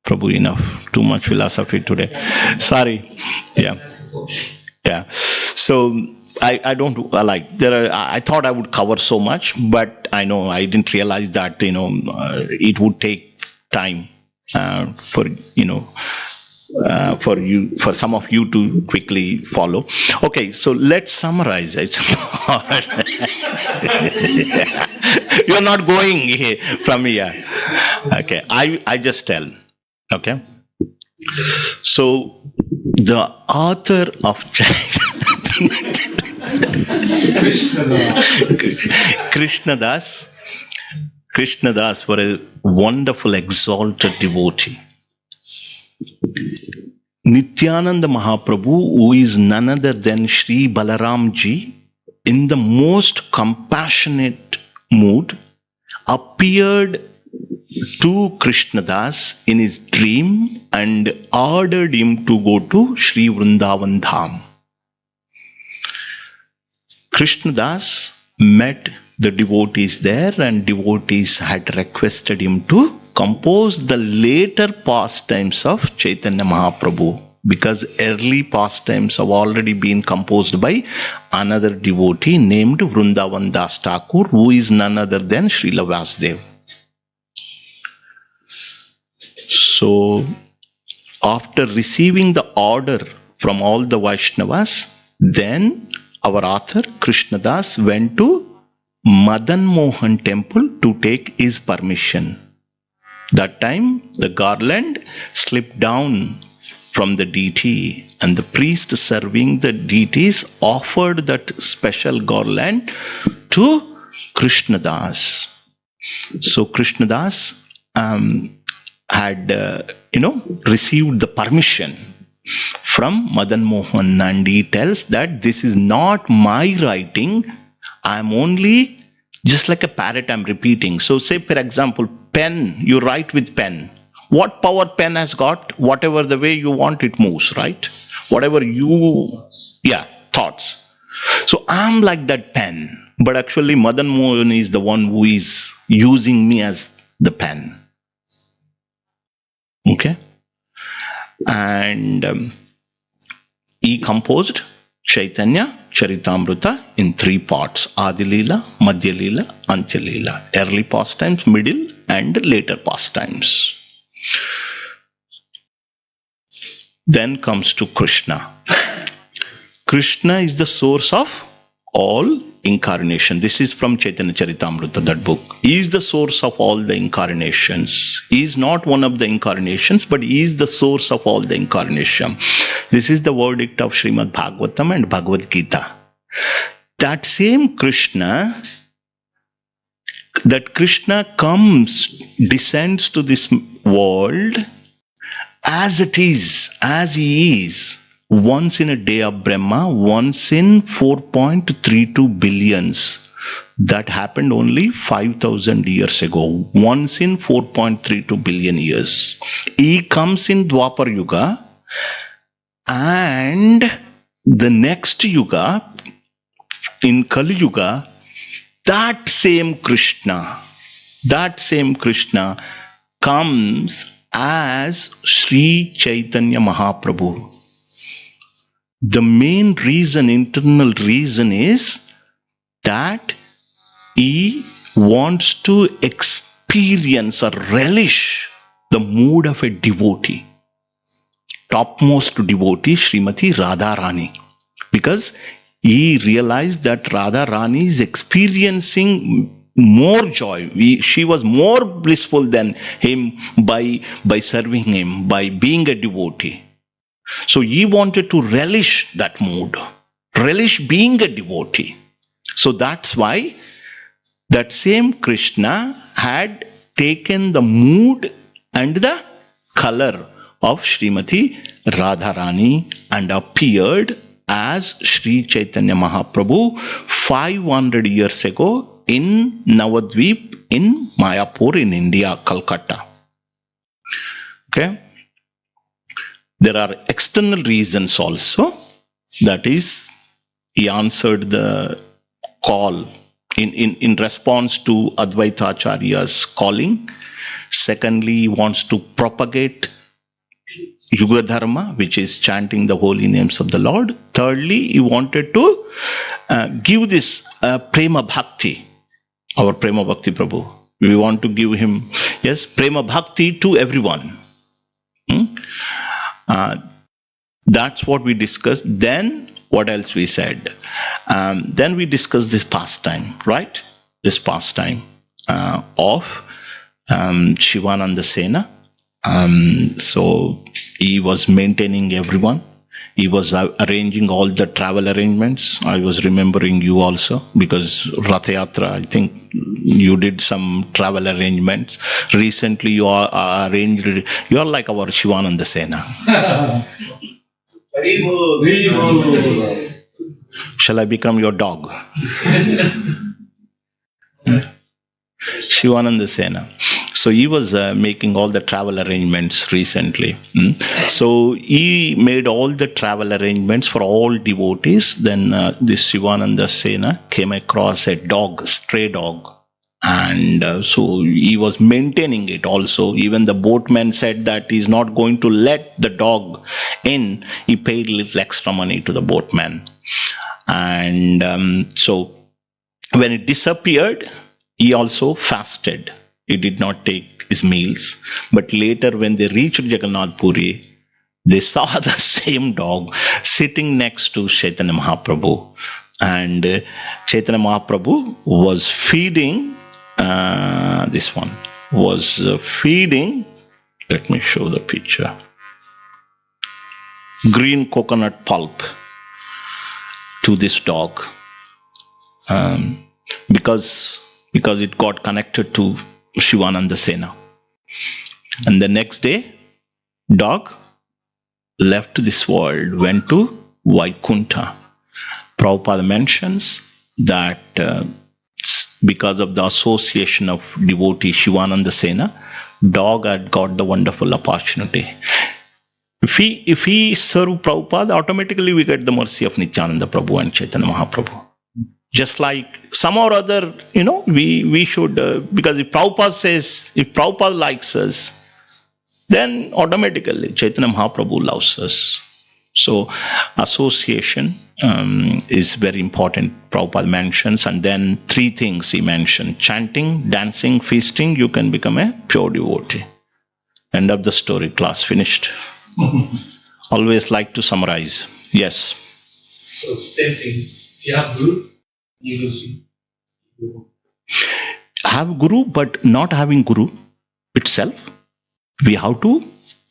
Prabhu, enough. Too much philosophy today. Sorry. Yeah. So I don't like. I thought I would cover so much, but I know I didn't realize that it would take time for some of you to quickly follow. Okay, so let's summarize it. You're not going here from here. Okay, I just tell. Okay, so the author of Krishnadas was a wonderful exalted devotee. Nityananda Mahaprabhu, who is none other than Sri Balaram Ji, in the most compassionate mood, appeared to Krishnadas in his dream and ordered him to go to Sri Vrindavan Dham. Krishnadas met the devotees there, and devotees had requested him to compose the later pastimes of Chaitanya Mahaprabhu, because early pastimes have already been composed by another devotee named Vrindavan Das Thakur, who is none other than Srila Vasudev. So, after receiving the order from all the Vaishnavas, then our author Krishnadas went to Madan Mohan temple to take his permission. That time the garland slipped down from the deity, and the priest serving the deities offered that special garland to Krishnadas. So Krishnadas had received the permission from Madan Mohan, and he tells that this is not my writing. I am only just like a parrot, I'm repeating. So say, for example, pen, you write with pen. What power pen has got? Whatever the way you want, it moves, right? Whatever thoughts. So I'm like that pen, but actually Madan Mohan is the one who is using me as the pen. Okay? And he composed Chaitanya Charitamrita in three parts: Adi Leela, Madhya Leela, Antya Leela. Early pastimes, middle, and later pastimes. Then comes to Krishna. Krishna is the source of all incarnation. This is from Chaitanya Charitamrita, that book. He is the source of all the incarnations. He is not one of the incarnations, but he is the source of all the incarnation. This is the verdict of Srimad Bhagavatam and Bhagavad Gita. That same Krishna, comes, descends to this world as it is, as he is. Once in a day of Brahma, once in 4.32 billions. That happened only 5,000 years ago. Once in 4.32 billion years. He comes in Dwapar Yuga, and the next Yuga, in Kali Yuga, that same Krishna comes as Sri Chaitanya Mahaprabhu. The main reason, internal reason, is that he wants to experience or relish the mood of a devotee. Topmost devotee, Srimati Radharani. Because he realized that Radharani is experiencing more joy. She was more blissful than him by serving him, by being a devotee. So he wanted to relish that mood, relish being a devotee. So that's why that same Krishna had taken the mood and the color of Srimati Radharani and appeared as Sri Chaitanya Mahaprabhu 500 years ago in Navadvip in Mayapur in India, Calcutta. Okay. There are external reasons also. That is, he answered the call in response to Advaita Acharya's calling. Secondly, he wants to propagate Yuga Dharma, which is chanting the holy names of the Lord. Thirdly, he wanted to give this Prema Bhakti, our Prema Bhakti Prabhu. We want to give him, yes, Prema Bhakti to everyone. That's what we discussed. Then what else we said? Then we discussed this pastime, right? This pastime of Shivananda Sena. So he was maintaining everyone. He was arranging all the travel arrangements. I was remembering you also, because Ratha Yatra, I think you did some travel arrangements. Recently you are arranged, you are like our Shivananda Sena. Shall I become your dog? Shivananda Sena. So he was making all the travel arrangements recently. So he made all the travel arrangements for all devotees. Then this Shivananda Sena came across a dog, stray dog. And so he was maintaining it also. Even the boatman said that he's not going to let the dog in. He paid a little extra money to the boatman. And so when it disappeared, he also fasted. He did not take his meals. But later when they reached Jagannath Puri, they saw the same dog sitting next to Chaitanya Mahaprabhu. And Chaitanya Mahaprabhu was feeding, let me show the picture, green coconut pulp to this dog. Because it got connected to Shivananda Sena. And the next day, dog left this world, went to Vaikuntha. Prabhupada mentions that because of the association of devotee Shivananda Sena, dog had got the wonderful opportunity. If we serve Prabhupada, automatically we get the mercy of Nityananda Prabhu and Chaitanya Mahaprabhu. Just like some or other, we should, because if Prabhupada says, if Prabhupada likes us, then automatically Chaitanya Mahaprabhu loves us. So association is very important, Prabhupada mentions. And then 3 things he mentioned: chanting, dancing, feasting. You can become a pure devotee. End of the story. Class finished. Always like to summarize. Yes. So same thing. If you have guru, you will see. Have guru, but not having guru itself. We have to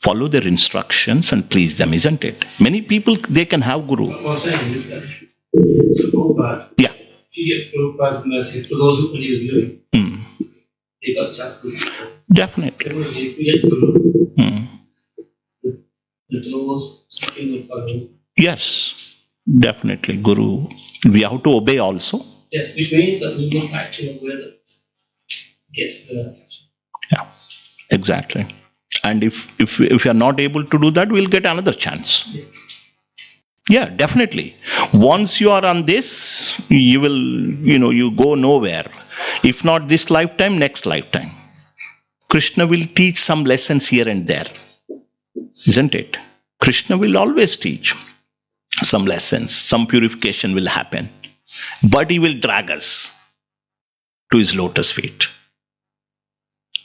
follow their instructions and please them, isn't it? Many people, they can have guru. What I'm saying is that, so Prabhupada, Yeah. if you get Prabhupada's mercy for those who when he was living, they got just guru. Definitely. Similarly, if you get guru, Mm. the those something will follow. Yes, definitely. Guru. We have to obey also. Yeah, which means that we must actually know where that gets the Yeah, exactly. And if we are not able to do that, we'll get another chance. Yeah, definitely. Once you are on this, you will, you go nowhere. If not this lifetime, next lifetime. Krishna will teach some lessons here and there. Isn't it? Krishna will always teach some lessons. Some purification will happen. But he will drag us to his lotus feet.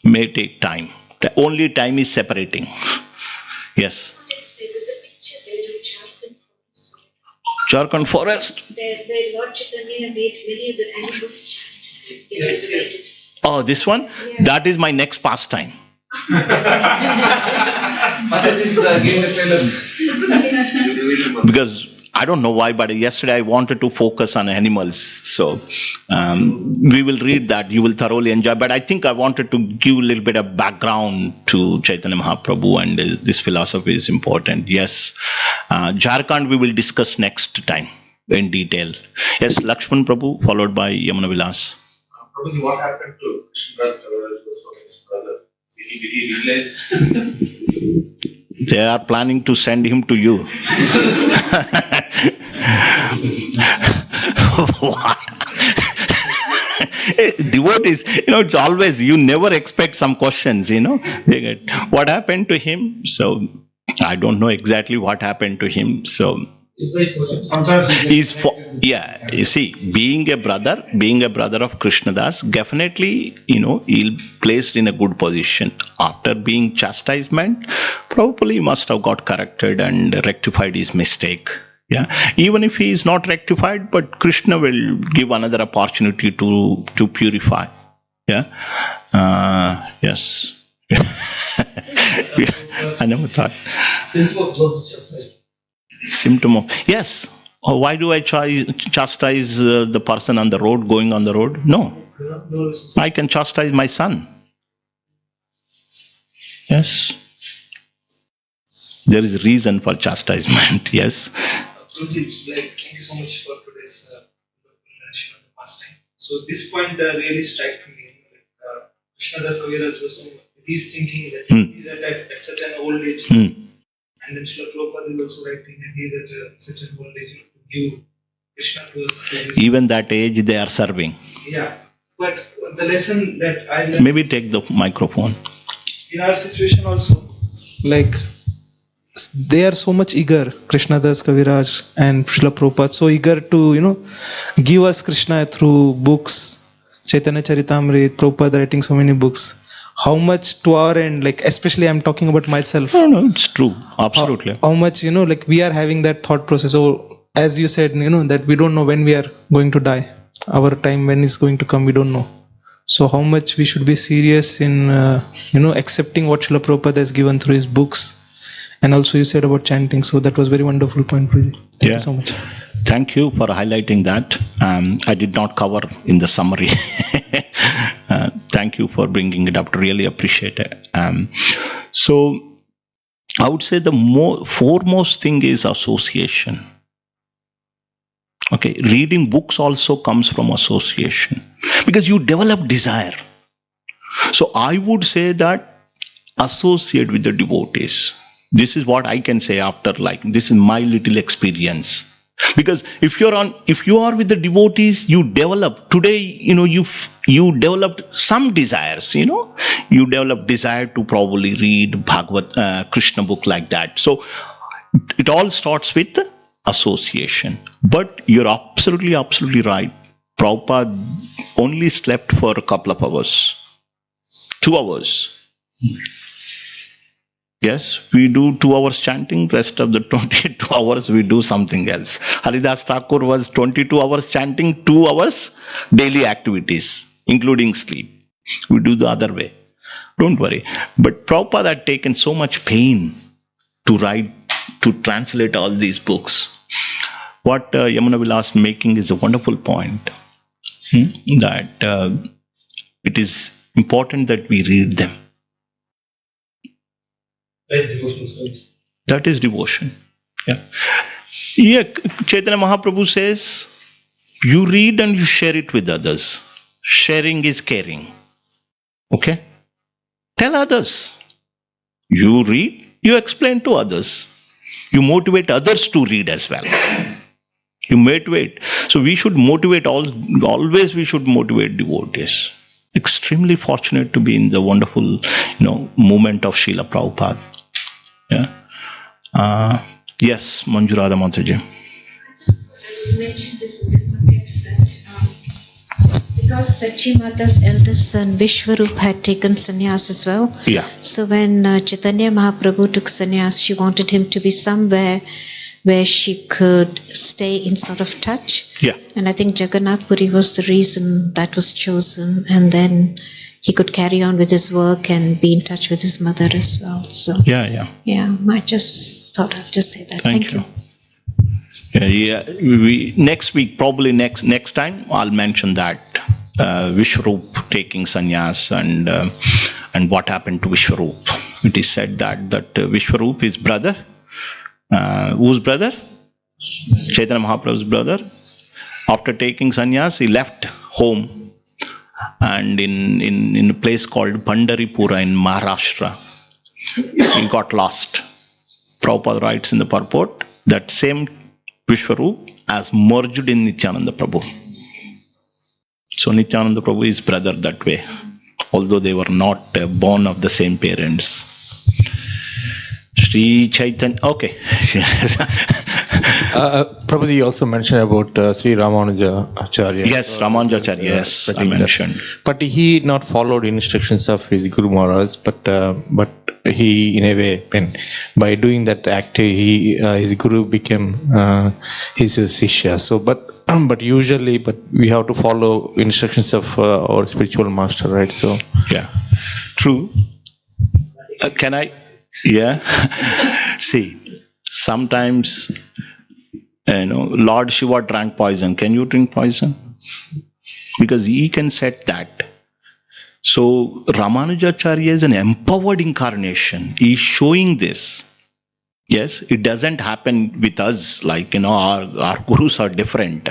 May take time. The only time is separating. Yes. There's a picture there of Jharkhand forest. Jharkhand forest. There Lord Chaitanya made many of the animals chant. They recited. Oh, this one? Yeah. That is my next pastime. Give the trailer. Because I don't know why, but yesterday I wanted to focus on animals. So we will read that. You will thoroughly enjoy. But I think I wanted to give a little bit of background to Chaitanya Mahaprabhu, and this philosophy is important. Yes. Jharkhand we will discuss next time in detail. Yes, Lakshman Prabhu, followed by Yamuna Vilas. Prabhuji, what happened to Krishnadas Kaviraj was his brother? Did he realize? They are planning to send him to you. What? Devotees, it's always, you never expect some questions, They get, what happened to him? So, I don't know exactly what happened to him. So, Sometimes you see, being a brother of Krishnadas, definitely, he'll placed in a good position. After being chastisement, probably he must have got corrected and rectified his mistake. Yeah, even if he is not rectified, but Krishna will give another opportunity to purify. Yeah, yes. I never thought. Symptom of love, just like. Symptom of, yes. Or why do I chastise the person on the road, going on the road? No. I can chastise my son. Yes. There is reason for chastisement. Yes. It's like, thank you so much for today's mention of the pastime. So this point really struck me. Krishnadas Kaviraj was he's thinking that he's at such an old age. And then Srila Prabhupada is also writing that he is at such an old age to give Krishna to us. Even that age they are serving. Yeah. But the lesson that I learned. Maybe take the microphone. In our situation also, like they are so much eager, Krishnadas Kaviraj and Srila Prabhupada, so eager to, give us Krishna through books, Chaitanya Charitamrita, Prabhupada writing so many books. How much to our end, like especially I'm talking about myself. No, it's true. Absolutely. How much, like we are having that thought process. So as you said, that we don't know when we are going to die. Our time when is going to come, we don't know. So how much we should be serious in, accepting what Srila Prabhupada has given through his books. And also you said about chanting. So that was very wonderful point, Prabhu. Thank you so much. Thank you for highlighting that. I did not cover in the summary. Thank you for bringing it up. Really appreciate it. So I would say the foremost thing is association. Okay, reading books also comes from association because you develop desire. So I would say that associate with the devotees. This is what I can say after this is my little experience. Because if you are with the devotees, you develop today, you developed some desires, you develop desire to probably read Bhagavad Krishna book like that. So it all starts with association. But you're absolutely right. Prabhupada only slept for a couple of hours. 2 hours. Yes, we do 2 hours chanting, rest of the 22 hours we do something else. Haridas Thakur was 22 hours chanting, 2 hours daily activities, including sleep. We do the other way. Don't worry. But Prabhupada had taken so much pain to write, to translate all these books. What Yamuna Vilas making is a wonderful point. That it is important that we read them. That's devotional service. That is devotion. Yeah. Chaitanya Mahaprabhu says, you read and you share it with others. Sharing is caring. Okay? Tell others. You read, you explain to others. You motivate others to read as well. You motivate. So we should motivate, always we should motivate devotees. Extremely fortunate to be in the wonderful, movement of Srila Prabhupada. Yeah. Yes, Manjurada Mataji. You mentioned this in the context that because Sachi Mata's eldest son Vishwarup had taken sannyas as well. Yeah. So when Chaitanya Mahaprabhu took sannyas, she wanted him to be somewhere where she could stay in sort of touch. Yeah. And I think Jagannath Puri was the reason that was chosen. And then he could carry on with his work and be in touch with his mother as well. So Yeah. I just thought I'll just say that. Thank you. We next week, probably next time, I'll mention that Vishwarup taking sannyas and what happened to Vishwarup. It is said that Vishwarup is brother. Whose brother? Chaitanya Mahaprabhu's brother. After taking sannyas, he left home and in a place called Pandharipura in Maharashtra. He got lost. Prabhupada writes in the purport that same Vishwarup has merged in Nityananda Prabhu. So Nityananda Prabhu is brother that way, although they were not born of the same parents. Sri Chaitanya. Okay. Prabhuji also mentioned about Sri Ramanuja Acharya. Yes, Ramanuja Acharya. Yes, I mentioned. But he not followed instructions of his Guru Maharaj, but he, in a way, by doing that act, his Guru became his Sishya. So, but usually, we have to follow instructions of our spiritual master, right? So, yeah, true. Can I? Yeah. See, sometimes, Lord Shiva drank poison. Can you drink poison? Because he can set that. So Ramanujacharya is an empowered incarnation. He is showing this. Yes, it doesn't happen with us, like, our gurus are different.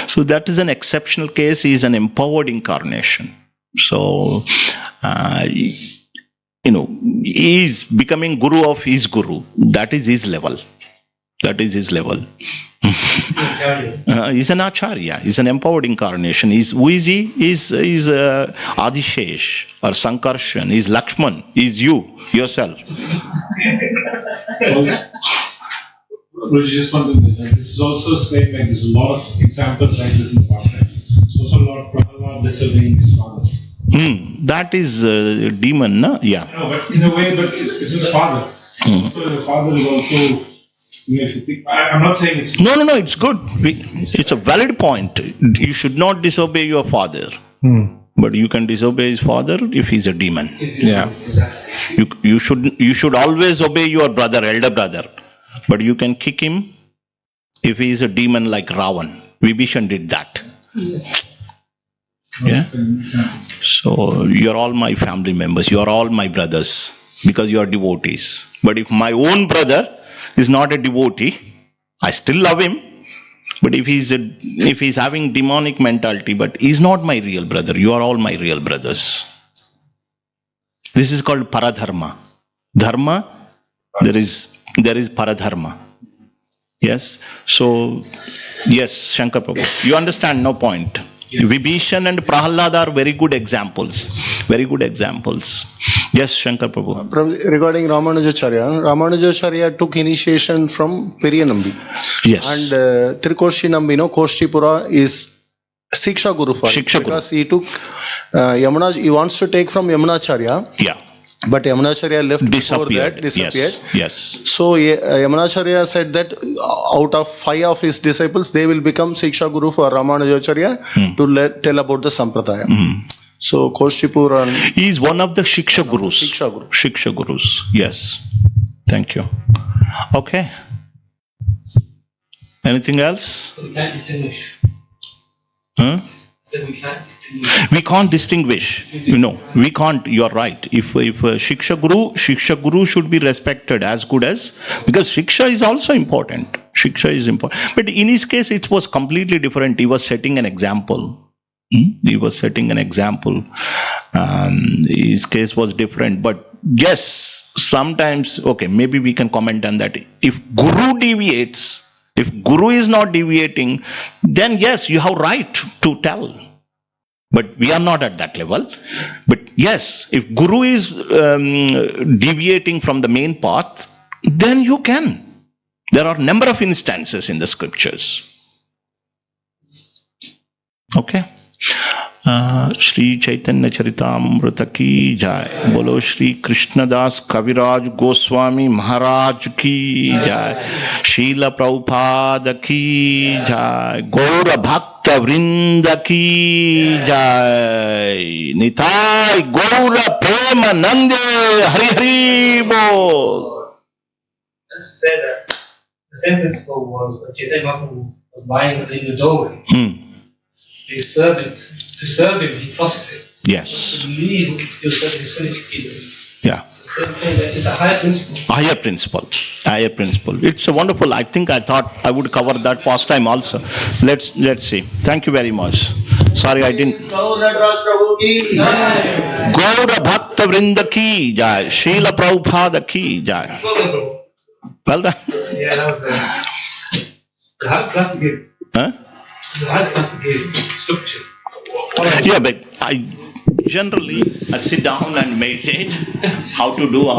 So that is an exceptional case. He is an empowered incarnation. So, he is becoming guru of his guru. That is his level. He's an acharya. He's an empowered incarnation. Who is he? He's Adishesh or Sankarshan. He's Lakshman. He's yourself. Just one thing. This is also saying like there's a lot of examples like this in the past times. So also Lord Prahlad disobeying his father. That is a demon, no? Yeah. No, but in a way, it's his father. So the father is also. If you think, I'm not saying it's. No, it's good. It's a valid point. You should not disobey your father. But you can disobey his father if he's a demon. Yeah. You should always obey your brother, elder brother. But you can kick him if he is a demon like Ravan. Vibhishan did that. Yes. Yeah. So you're all my family members. You're all my brothers because you're devotees. But if my own brother is not a devotee, I still love him. But if he's having demonic mentality, but he's not my real brother, you are all my real brothers. This is called paradharma. Dharma, there is paradharma. Yes. So, yes, Shankar Prabhu, you understand, no point. Yes. Vibhishan and Prahlad are very good examples. Very good examples. Yes, Shankar Prabhu. Regarding Ramanujacharya took initiation from Periyanambi. Yes. And Trikoshi Nambi, Koshtipura is Siksha Guru for him. Shiksha Guru. Because he took Yamuna, he wants to take from Yamunacharya. Yeah. But Yamunacharya left before that, disappeared. Yes. So Yamunacharya said that out of 5 of his disciples, they will become Siksha Guru for Ramanujacharya to tell about the Sampradaya. So Koshtipur He is one of the Shiksha Gurus. Shiksha Gurus. Yes. Thank you. Okay. Anything else? We can't distinguish. So we can't distinguish. We can't distinguish. We can't. You are right. If a Shiksha Guru should be respected as good as, because Shiksha is also important. Shiksha is important. But in his case, it was completely different. He was setting an example. He was setting an example. His case was different. But yes, sometimes, okay, maybe we can comment on that. If Guru deviates, if Guru is not deviating, then yes, you have right to tell. But we are not at that level. But yes, if Guru is deviating from the main path, then you can. There are a number of instances in the scriptures. Okay. Shri Chaitanya Charitamrita ki jai. Bolo Shri Krishnadas Kaviraj Goswami Maharaj ki jai. Srila Prabhupada ki jai. Gaura Bhakta Vrinda ki jai. Nitai Gaura Prema Nande Hari Hari Bol. Let's say that the same principle was when Chaitanya Mahaprabhu was lying in the doorway. To serve him, he prostitute. Yes. To leave your service is finished, he doesn't. Yeah. So same thing, it's a higher principle. Higher principle. It's a wonderful. I thought I would cover that past time also. Let's see. Thank you very much. Sorry, I didn't. Nataraj Prabhu ki jai. Gaura Bhakta Vrinda ki jai. Srila Prabhupada ki jai. Well done. Yeah, that was the hard class again. Huh? The hard class again. Structure. Yeah, but I generally sit down and meditate how to do.